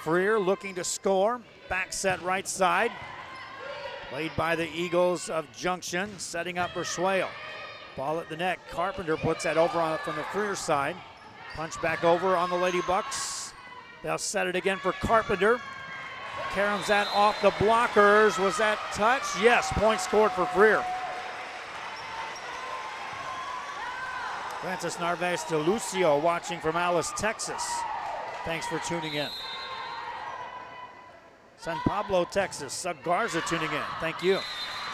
[SPEAKER 1] Freer looking to score. Back set right side. Played by the Eagles of Junction. Setting up Bersuale. Ball at the net. Carpenter puts that over from the Freer side. Punch back over on the Lady Bucks. They'll set it again for Carpenter. Caroms that off the blockers. Was that touch? Yes, point scored for Freer. Francis Narvaez de Lucio watching from Alice, Texas. Thanks for tuning in. San Pablo, Texas. Sub Garza tuning in. Thank you.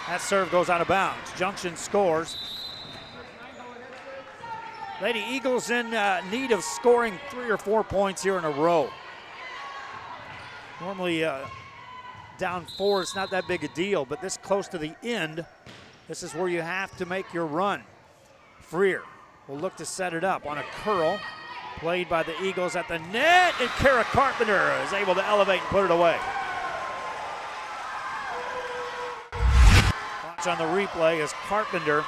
[SPEAKER 1] That serve goes out of bounds. Junction scores. Lady Eagles in need of scoring 3 or 4 points here in a row. Normally down 4, it's not that big a deal, but this close to the end, this is where you have to make your run. Freer will look to set it up on a curl. Played by the Eagles at the net, and Kara Carpenter is able to elevate and put it away. Watch on the replay as Carpenter.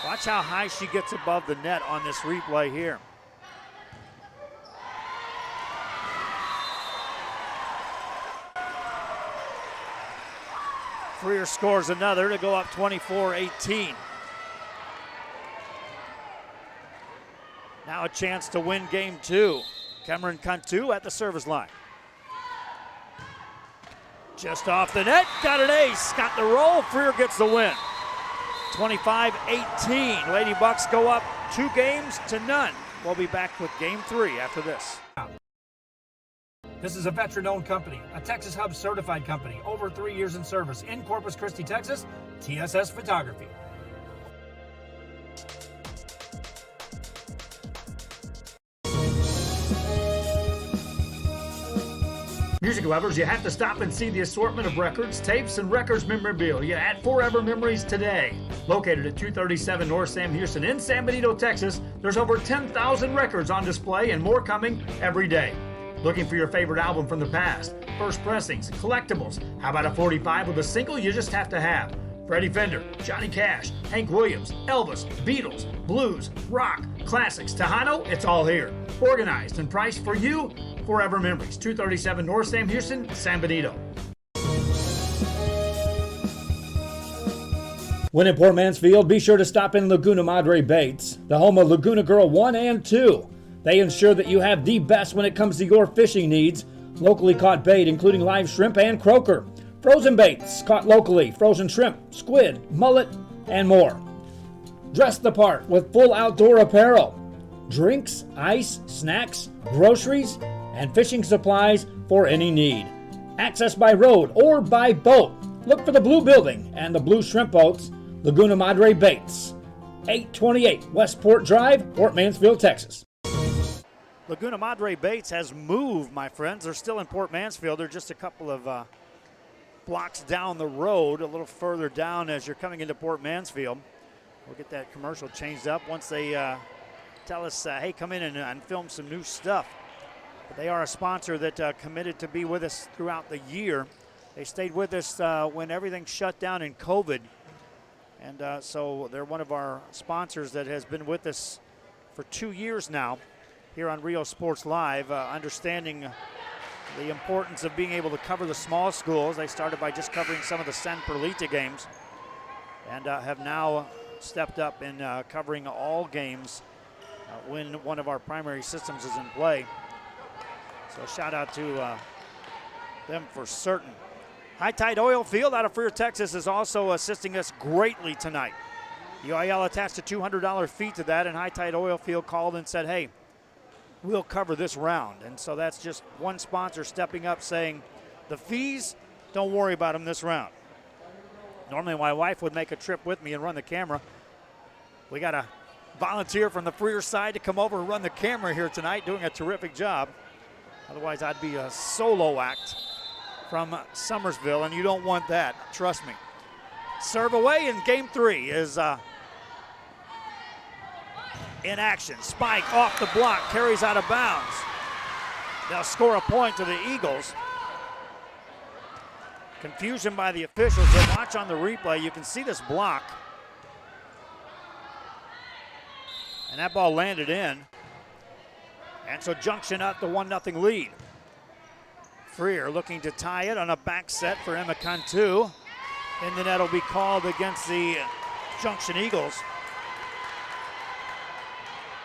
[SPEAKER 1] Watch how high she gets above the net on this replay here. Freer scores another to go up 24-18. Now a chance to win game 2. Cameron Cantu at the service line. Just off the net, got an ace, got the roll, Freer gets the win. 25-18, Lady Bucks go up 2 games to none. We'll be back with game 3 after this.
[SPEAKER 10] This is a veteran-owned company, a Texas Hub certified company, over 3 years in service in Corpus Christi, Texas, TSS Photography.
[SPEAKER 3] Music lovers, you have to stop and see the assortment of records, tapes, and records memorabilia at Forever Memories today. Located at 237 North Sam Houston in San Benito, Texas, there's over 10,000 records on display and more coming every day. Looking for your favorite album from the past, first pressings, collectibles? How about a 45 with a single you just have to have? Freddie Fender, Johnny Cash, Hank Williams, Elvis, Beatles, blues, rock, classics, Tejano, it's all here. Organized and priced for you. Forever Memories, 237 North Sam Houston, San Benito.
[SPEAKER 10] When in Port Mansfield, be sure to stop in Laguna Madre Baits, the home of Laguna Girl 1 and 2. They ensure that you have the best when it comes to your fishing needs. Locally caught bait, including live shrimp and croaker. Frozen baits, caught locally, frozen shrimp, squid, mullet, and more. Dress the part with full outdoor apparel. Drinks, ice, snacks, groceries, and fishing supplies for any need. Access by road or by boat. Look for the blue building and the blue shrimp boats, Laguna Madre Baits. 828 Westport Drive, Port Mansfield, Texas.
[SPEAKER 1] Laguna Madre Baits has moved, my friends. They're still in Port Mansfield. They're just a couple of blocks down the road, a little further down as you're coming into Port Mansfield. We'll get that commercial changed up once they tell us, hey, come in and film some new stuff. But they are a sponsor that committed to be with us throughout the year. They stayed with us when everything shut down in COVID. And so they're one of our sponsors that has been with us for 2 years now here on Rio Sports Live, understanding the importance of being able to cover the small schools. They started by just covering some of the San Perlita games and have now stepped up in covering all games when one of our primary systems is in play. So shout out to them for certain. High Tide Oil Field out of Freer, Texas is also assisting us greatly tonight. UIL attached a $200 fee to that, and High Tide Oil Field called and said, hey, we'll cover this round. And so that's just one sponsor stepping up saying, the fees, don't worry about them this round. Normally my wife would make a trip with me and run the camera. We got a volunteer from the Freer side to come over and run the camera here tonight, doing a terrific job. Otherwise I'd be a solo act from Summersville, and you don't want that, trust me. Serve away in game 3 is in action. Spike off the block, carries out of bounds. They'll score a point to the Eagles. Confusion by the officials, but watch on the replay. You can see this block. And that ball landed in. And so Junction up the 1-0 lead. Freer looking to tie it on a back set for Emma Cantu. And the net will be called against the Junction Eagles.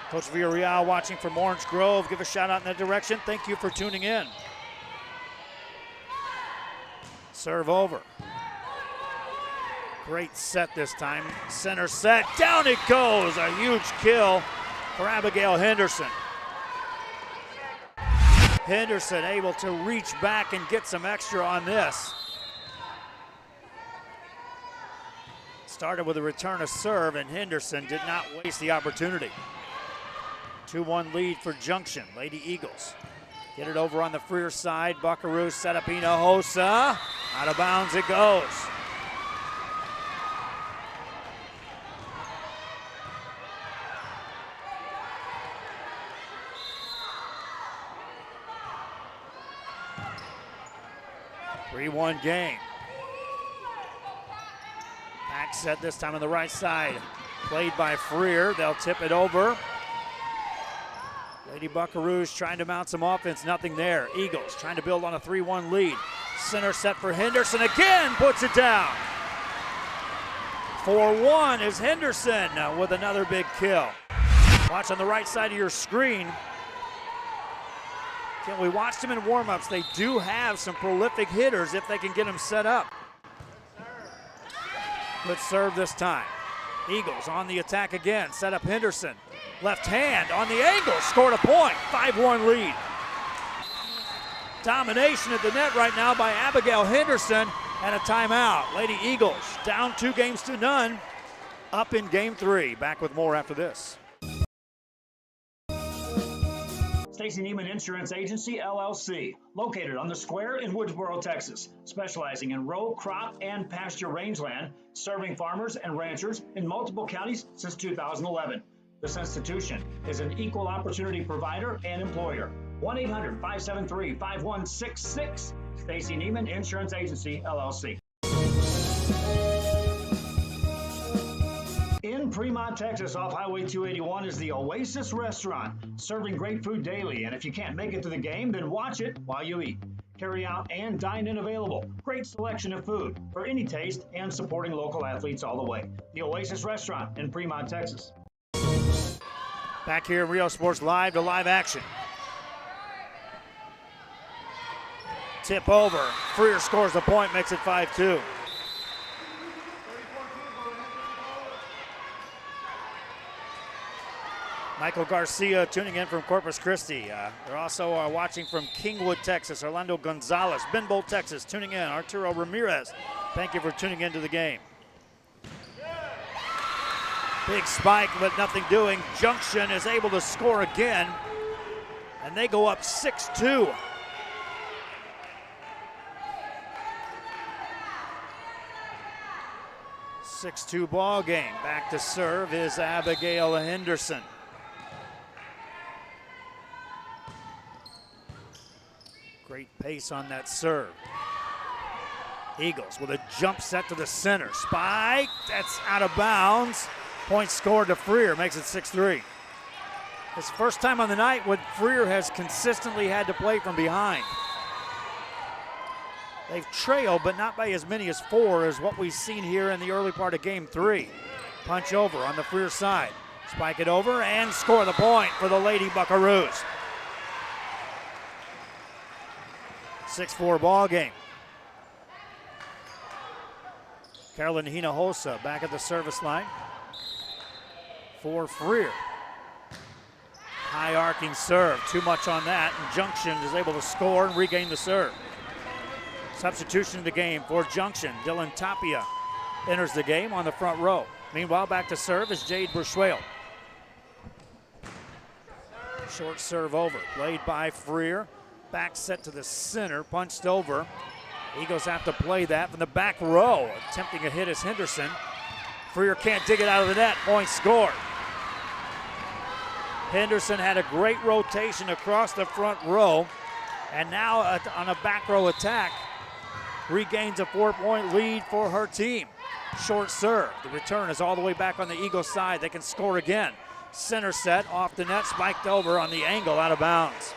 [SPEAKER 1] Coach Villarreal watching from Orange Grove. Give a shout out in that direction. Thank you for tuning in. Serve over. Great set this time. Center set. Down it goes. A huge kill for Abigail Henderson. Henderson able to reach back and get some extra on this. Started with a return of serve, and Henderson did not waste the opportunity. 2-1 lead for Junction. Lady Eagles get it over on the Freer side. Buckaroos set up Hinojosa. Out of bounds it goes. (3-1) game. Back set this time on the right side. Played by Freer. They'll tip it over. Lady Buckaroos trying to mount some offense. Nothing there. Eagles trying to build on a 3-1 lead. Center set for Henderson. Again puts it down. 4-1 is Henderson with another big kill. Watch on the right side of your screen. We watched them in warm-ups. They do have some prolific hitters if they can get them set up. Good serve this time. Eagles on the attack again. Set up Henderson. Left hand on the angle. Scored a point. 5-1 lead. Domination at the net right now by Abigail Henderson, and a timeout. Lady Eagles down 2-0. Up in game 3. Back with more after this.
[SPEAKER 3] Stacy Neiman Insurance Agency, LLC, located on the Square in Woodsboro, Texas, specializing in row, crop, and pasture rangeland, serving farmers and ranchers in multiple counties since 2011. This institution is an equal opportunity provider and employer. 1-800-573-5166. Stacy Neiman Insurance Agency, LLC. In Fremont, Texas, off Highway 281 is the Oasis Restaurant, serving great food daily. And if you can't make it to the game, then watch it while you eat. Carry out and dine in available. Great selection of food for any taste and supporting local athletes all the way. The Oasis Restaurant in Fremont, Texas.
[SPEAKER 1] Back here in Rio Sports Live to live action. Tip over. Freer scores the point, makes it 5-2. Michael Garcia tuning in from Corpus Christi. They're also watching from Kingwood, Texas. Orlando Gonzalez, Benbolt, Texas, tuning in. Arturo Ramirez, thank you for tuning into the game. Big spike, but nothing doing. Junction is able to score again, and they go up 6-2. (6-2) ball game. Back to serve is Abigail Henderson. Great pace on that serve. Eagles with a jump set to the center. Spike, that's out of bounds. Point scored to Freer, makes it 6-3. It's the first time on the night when Freer has consistently had to play from behind. They've trailed, but not by as many as 4 as what we've seen here in the early part of game 3. Punch over on the Freer side. Spike it over and score the point for the Lady Buckaroos. 6-4 ball game. Carolyn Hinojosa back at the service line for Freer. High arcing serve, too much on that, and Junction is able to score and regain the serve. Substitution in the game for Junction. Dylan Tapia enters the game on the front row. Meanwhile, back to serve is Jade Burschwale. Short serve over, played by Freer. Back set to the center, punched over. Eagles have to play that from the back row. Attempting a hit is Henderson. Freer can't dig it out of the net. Point scored. Henderson had a great rotation across the front row, and now on a back row attack, regains a 4-point lead for her team. Short serve. The return is all the way back on the Eagles side. They can score again. Center set off the net, spiked over on the angle, out of bounds.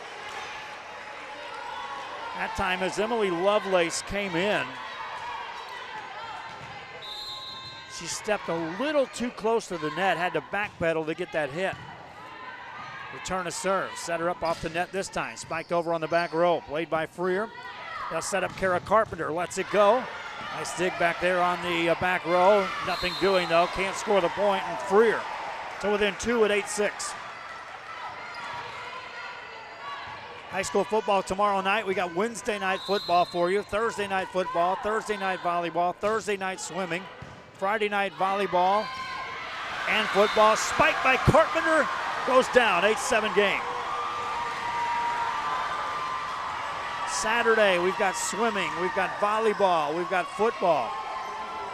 [SPEAKER 1] That time as Emily Lovelace came in, she stepped a little too close to the net, had to backpedal to get that hit. Return of serve, set her up off the net this time. Spiked over on the back row, played by Freer. They'll set up Kara Carpenter, lets it go. Nice dig back there on the back row. Nothing doing though, can't score the point, and Freer to within 2 at 8-6. High school football tomorrow night. We got Wednesday night football for you, Thursday night football, Thursday night volleyball, Thursday night swimming. Friday night volleyball and football. Spiked by Carpenter, goes down, 8-7 game. Saturday, we've got swimming, we've got volleyball, we've got football,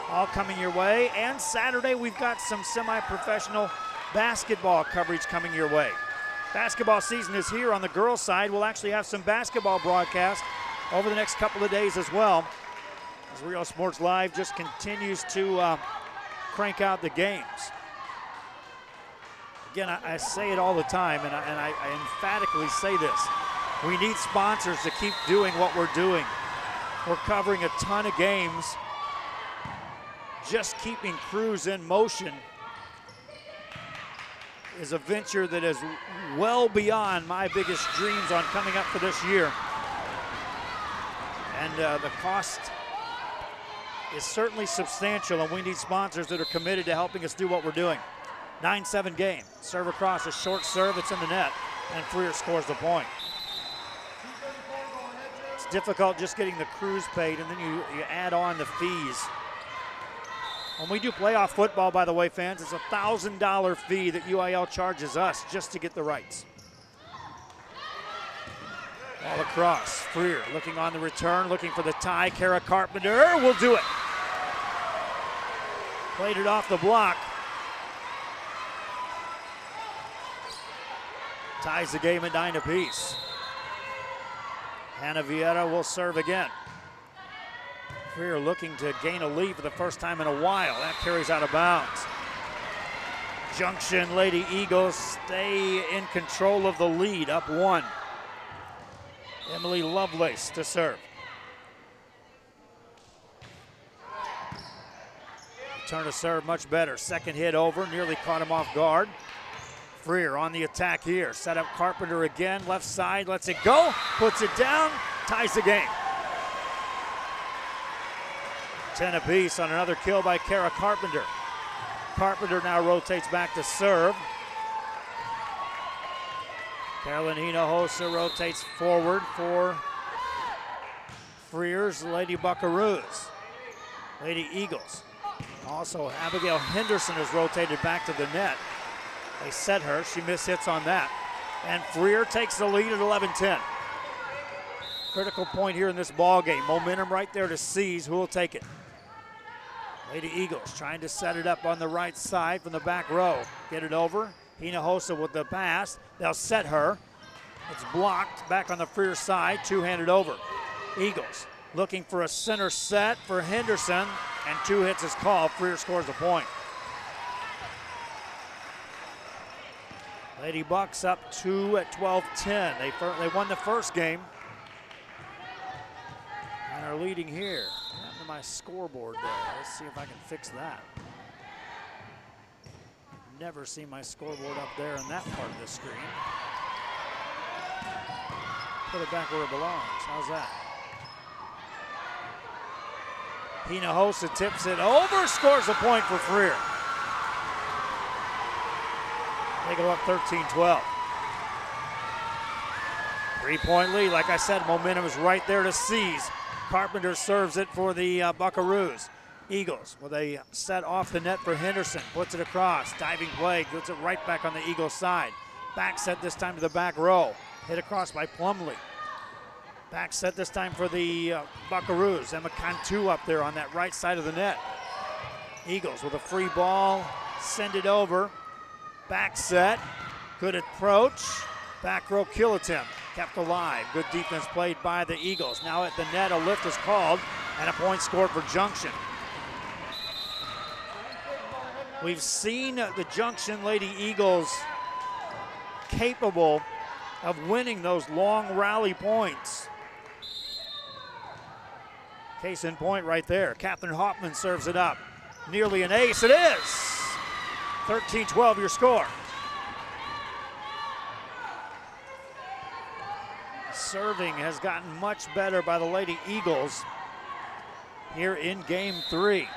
[SPEAKER 1] all coming your way. And Saturday, we've got some semi-professional basketball coverage coming your way. Basketball season is here on the girls' side. We'll actually have some basketball broadcast over the next couple of days as well, as Real Sports Live just continues to crank out the games. Again, I say it all the time, and I emphatically say this. We need sponsors to keep doing what we're doing. We're covering a ton of games. Just keeping crews in motion is a venture that is well beyond my biggest dreams on coming up for this year. And the cost is certainly substantial, and we need sponsors that are committed to helping us do what we're doing. 9-7 game. Serve across, a short serve, it's in the net, and Freer scores the point. It's difficult just getting the crews paid, and then you add on the fees. When we do playoff football, by the way, fans, it's a $1,000 fee that UIL charges us just to get the rights. All across, Freer looking on the return, looking for the tie. Kara Carpenter will do it. Played it off the block. Ties the game at 9 apiece. Hannah Vieira will serve again. Freer looking to gain a lead for the first time in a while. That carries out of bounds. Junction Lady Eagles stay in control of the lead, up 1. Emily Lovelace to serve. Return to serve much better. Second hit over, nearly caught him off guard. Freer on the attack here. Set up Carpenter again, left side, lets it go, puts it down, ties the game. 10 apiece on another kill by Kara Carpenter. Carpenter now rotates back to serve. Carolyn Hinojosa rotates forward for Freer's Lady Buckaroos. Lady Eagles. Also, Abigail Henderson has rotated back to the net. They set her, she mishits on that. And Freer takes the lead at 11-10. Critical point here in this ball game. Momentum right there to seize. Who will take it? Lady Eagles trying to set it up on the right side from the back row. Get it over. Hinojosa with the pass. They'll set her. It's blocked back on the Freer side. Two-handed over. Eagles looking for a center set for Henderson, and 2 hits is called. Freer scores a point. Lady Bucks up 2 at 12-10. They won the first game and are leading here. What happened to my scoreboard there? Let's see if I can fix that. Never see my scoreboard up there in that part of the screen. Put it back where it belongs. How's that? Hinojosa tips it over, scores a point for Freer. They go up 13-12. 3-point lead. Like I said, momentum is right there to seize. Carpenter serves it for the Buckaroos. Eagles with a set off the net for Henderson. Puts it across. Diving play. Gets it right back on the Eagles side. Back set this time to the back row. Hit across by Plumley. Back set this time for the Buckaroos. Emma Cantu up there on that right side of the net. Eagles with a free ball. Send it over. Back set, good approach, back row kill attempt, kept alive. Good defense played by the Eagles. Now at the net, a lift is called, and a point scored for Junction. We've seen the Junction Lady Eagles capable of winning those long rally points. Case in point right there. Catherine Hoffman serves it up. Nearly an ace, it is. 13-12 your score. Serving has gotten much better by the Lady Eagles here in game 3.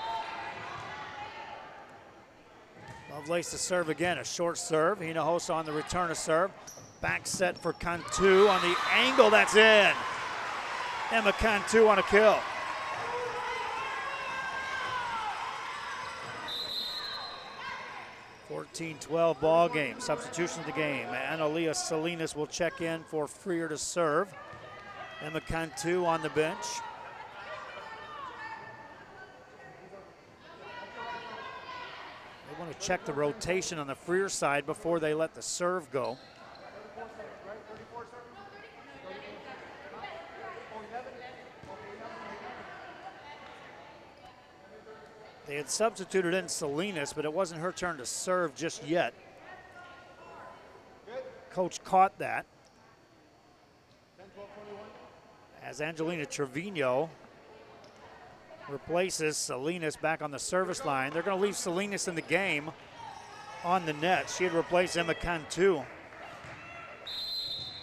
[SPEAKER 1] Lovelace to serve again, a short serve. Hinojosa on the return to serve. Back set for Cantu on the angle, that's in. Emma Cantu on a kill. 14-12 ball game. Substitution of the game. Analia Salinas will check in for Freer to serve. Emma Cantu on the bench. They want to check the rotation on the Freer side before they let the serve go. They had substituted in Salinas, but it wasn't her turn to serve just yet. Coach caught that. As Angelina Trevino replaces Salinas back on the service line. They're going to leave Salinas in the game on the net. She had replaced Emma Cantu.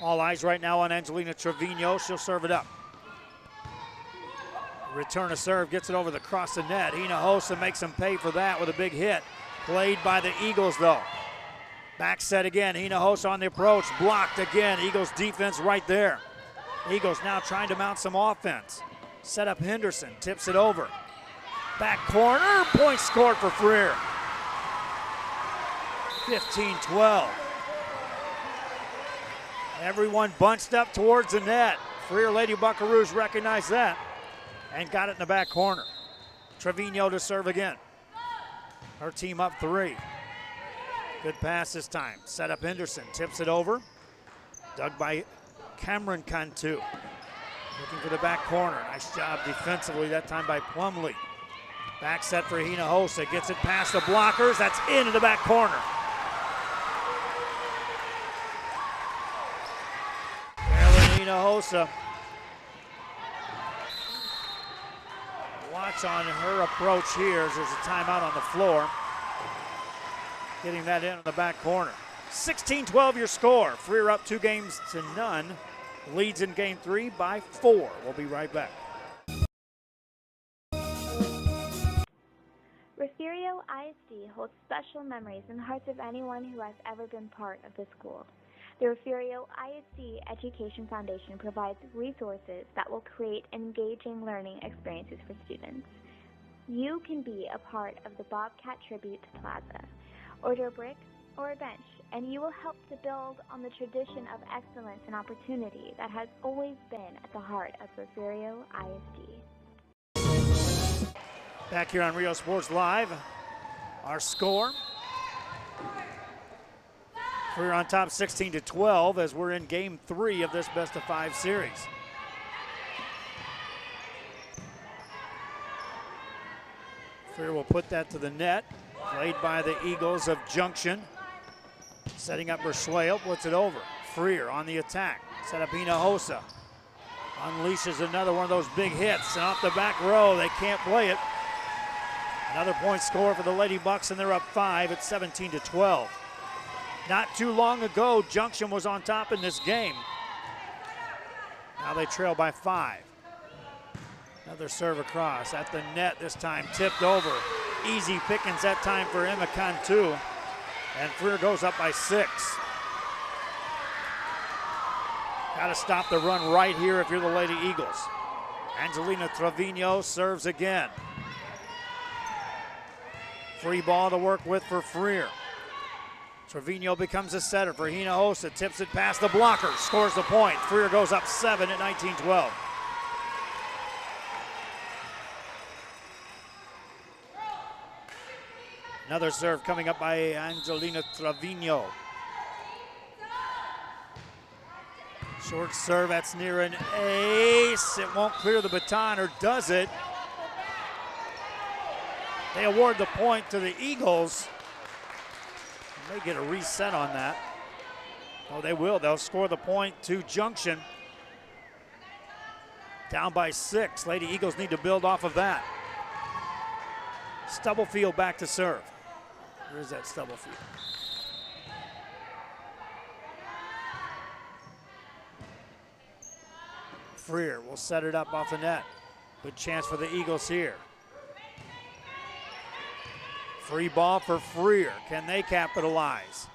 [SPEAKER 1] All eyes right now on Angelina Trevino. She'll serve it up. Return a serve, gets it over the cross the net. Hinojosa makes them pay for that with a big hit. Played by the Eagles though. Back set again, Hinojosa on the approach, blocked again. Eagles defense right there. Eagles now trying to mount some offense. Set up Henderson, tips it over. Back corner, point scored for Freer. 15-12. Everyone bunched up towards the net. Freer Lady Buckaroos recognized that and got it in the back corner. Trevino to serve again. Her team up 3. Good pass this time. Set up Henderson, tips it over. Dug by Cameron Cantu. Looking for the back corner. Nice job defensively that time by Plumley. Back set for Hinojosa. Gets it past the blockers. That's into the back corner. Carolyn Hinojosa. Watch on her approach here as there's a timeout on the floor. Getting that in on the back corner. 16-12 your score. Freer up 2-0. Leads in game 3 by 4. We'll be right back.
[SPEAKER 11] Refugio ISD holds special memories in the hearts of anyone who has ever been part of the school. The Refugio ISD Education Foundation provides resources that will create engaging learning experiences for students. You can be a part of the Bobcat Tribute Plaza. Order a brick or a bench, and you will help to build on the tradition of excellence and opportunity that has always been at the heart of Refugio ISD.
[SPEAKER 1] Back here on Rio Sports Live, our score. We're on top 16-12 as we're in game 3 of this best-of-5 series. Freer will put that to the net. Played by the Eagles of Junction. Setting up Berschwale, puts it over. Freer on the attack. Set up Hinojosa. Unleashes another one of those big hits. And off the back row, they can't play it. Another point score for the Lady Bucks, and they're up 5 at 17-12. Not too long ago, Junction was on top in this game. Now they trail by 5. Another serve across at the net, this time tipped over. Easy pickings that time for Emma Cantu. And Freer goes up by 6. Got to stop the run right here if you're the Lady Eagles. Angelina Trevino serves again. Free ball to work with for Freer. Trevino becomes a setter for Hinojosa, tips it past the blocker, scores the point. Freer goes up 7 at 19-12. Another serve coming up by Angelina Trevino. Short serve, that's near an ace. It won't clear the baton, or does it? They award the point to the Eagles. They may get a reset on that. Oh, they will. They'll score the point to Junction. Down by 6. Lady Eagles need to build off of that. Stubblefield back to serve. Where is that Stubblefield? Freer will set it up off the net. Good chance for the Eagles here. Free ball for Freer. Can they capitalize?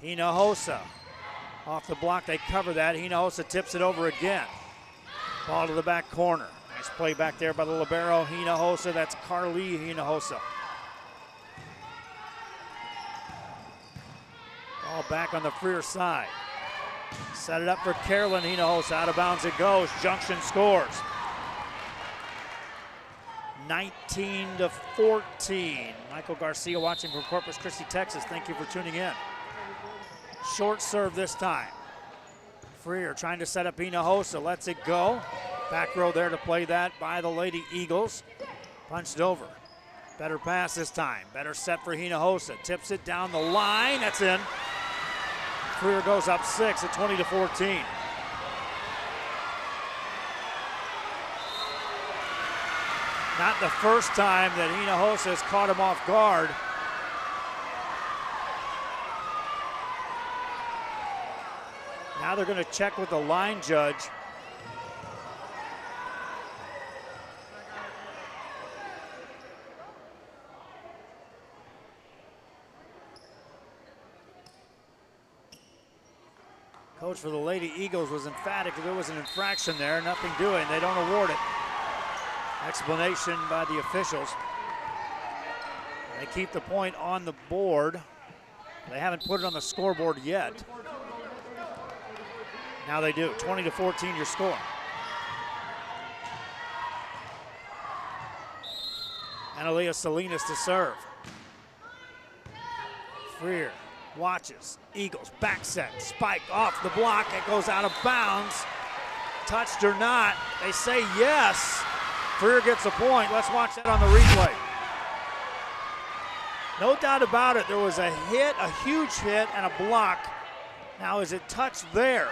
[SPEAKER 1] Hinojosa off the block. They cover that. Hinojosa tips it over again. Ball to the back corner. Nice play back there by the libero Hinojosa. That's Carly Hinojosa. Ball back on the Freer side. Set it up for Carolyn Hinojosa. Out of bounds it goes. Junction scores. 19-14. Michael Garcia watching from Corpus Christi, Texas. Thank you for tuning in. Short serve this time. Freer trying to set up Hinojosa. Lets it go. Back row there to play that by the Lady Eagles. Punched over. Better pass this time. Better set for Hinojosa. Tips it down the line. That's in. Freer goes up 6 at 20-14. Not the first time that Hinojosa has caught him off guard. Now they're going to check with the line judge. Coach for the Lady Eagles was emphatic that there was an infraction there, nothing doing. They don't award it. Explanation by the officials. They keep the point on the board. They haven't put it on the scoreboard yet. Now they do. 20-14 your score. Analia Salinas to serve. Freer watches. Eagles back set. Spike off the block. It goes out of bounds. Touched or not. They say yes. Freer gets a point. Let's watch that on the replay. No doubt about it. There was a hit, a huge hit, and a block. Now is it touched there?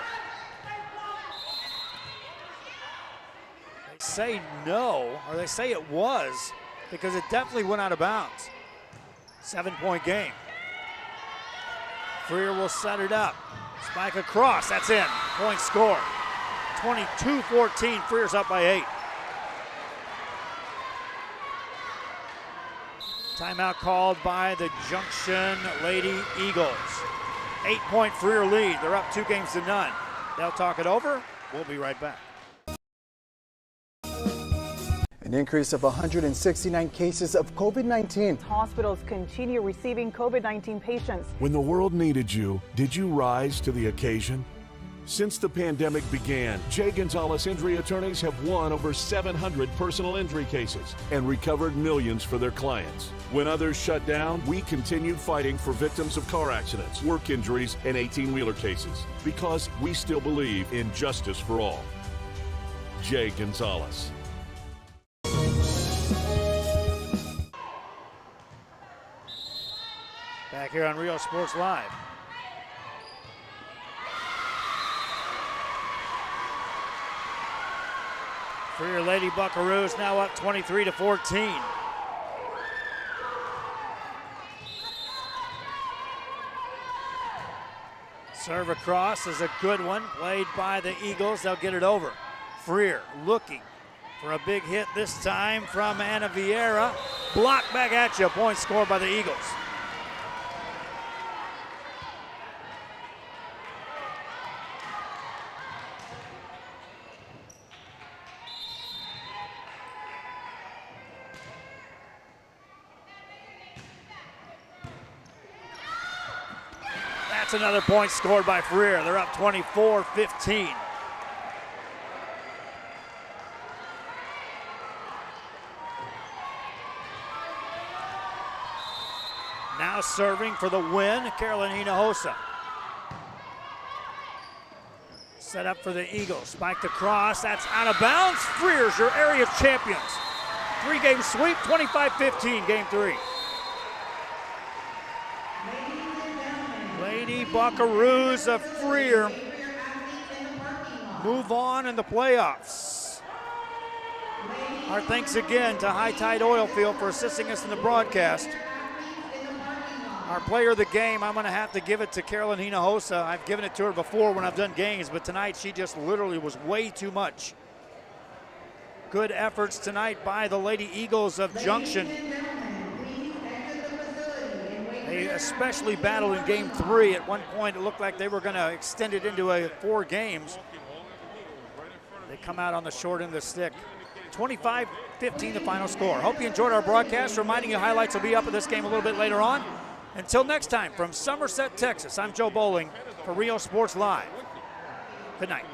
[SPEAKER 1] They say no, or they say it was, because it definitely went out of bounds. 7-point game. Freer will set it up. Spike across, that's in. Point score. 22-14, Freer's up by 8. Timeout called by the Junction Lady Eagles. 8-point Freer lead. They're up 2-0. They'll talk it over. We'll be right back.
[SPEAKER 4] An increase of 169 cases of COVID-19.
[SPEAKER 5] Hospitals continue receiving COVID-19 patients.
[SPEAKER 6] When the world needed you, did you rise to the occasion? Since the pandemic began, J. Gonzalez Injury Attorneys have won over 700 personal injury cases and recovered millions for their clients. When others shut down, we continued fighting for victims of car accidents, work injuries, and 18-wheeler cases because we still believe in justice for all. J. Gonzalez.
[SPEAKER 1] Back here on Rio Sports Live. Freer Lady Buckaroos now up 23-14. Serve across is a good one, played by the Eagles. They'll get it over. Freer looking for a big hit this time from Anna Vieira. Block back at you. Point scored by the Eagles. That's another point scored by Freer. They're up 24-15. Now serving for the win, Carolyn Hinojosa. Set up for the Eagles. Spiked across. That's out of bounds. Freer's your area champions. 3-game sweep, 25-15, game 3. Lady Buckaroos of Freer move on in the playoffs. Our thanks again to High Tide Oilfield for assisting us in the broadcast. Our player of the game, I'm going to have to give it to Carolyn Hinojosa. I've given it to her before when I've done games, but tonight she just literally was way too much. Good efforts tonight by the Lady Eagles of Junction. They especially battled in game 3. At one point, it looked like they were going to extend it into 4 games. They come out on the short end of the stick. 25-15 the final score. Hope you enjoyed our broadcast. Reminding you highlights will be up of this game a little bit later on. Until next time, from Somerset, Texas, I'm Joe Bowling for Real Sports Live. Good night.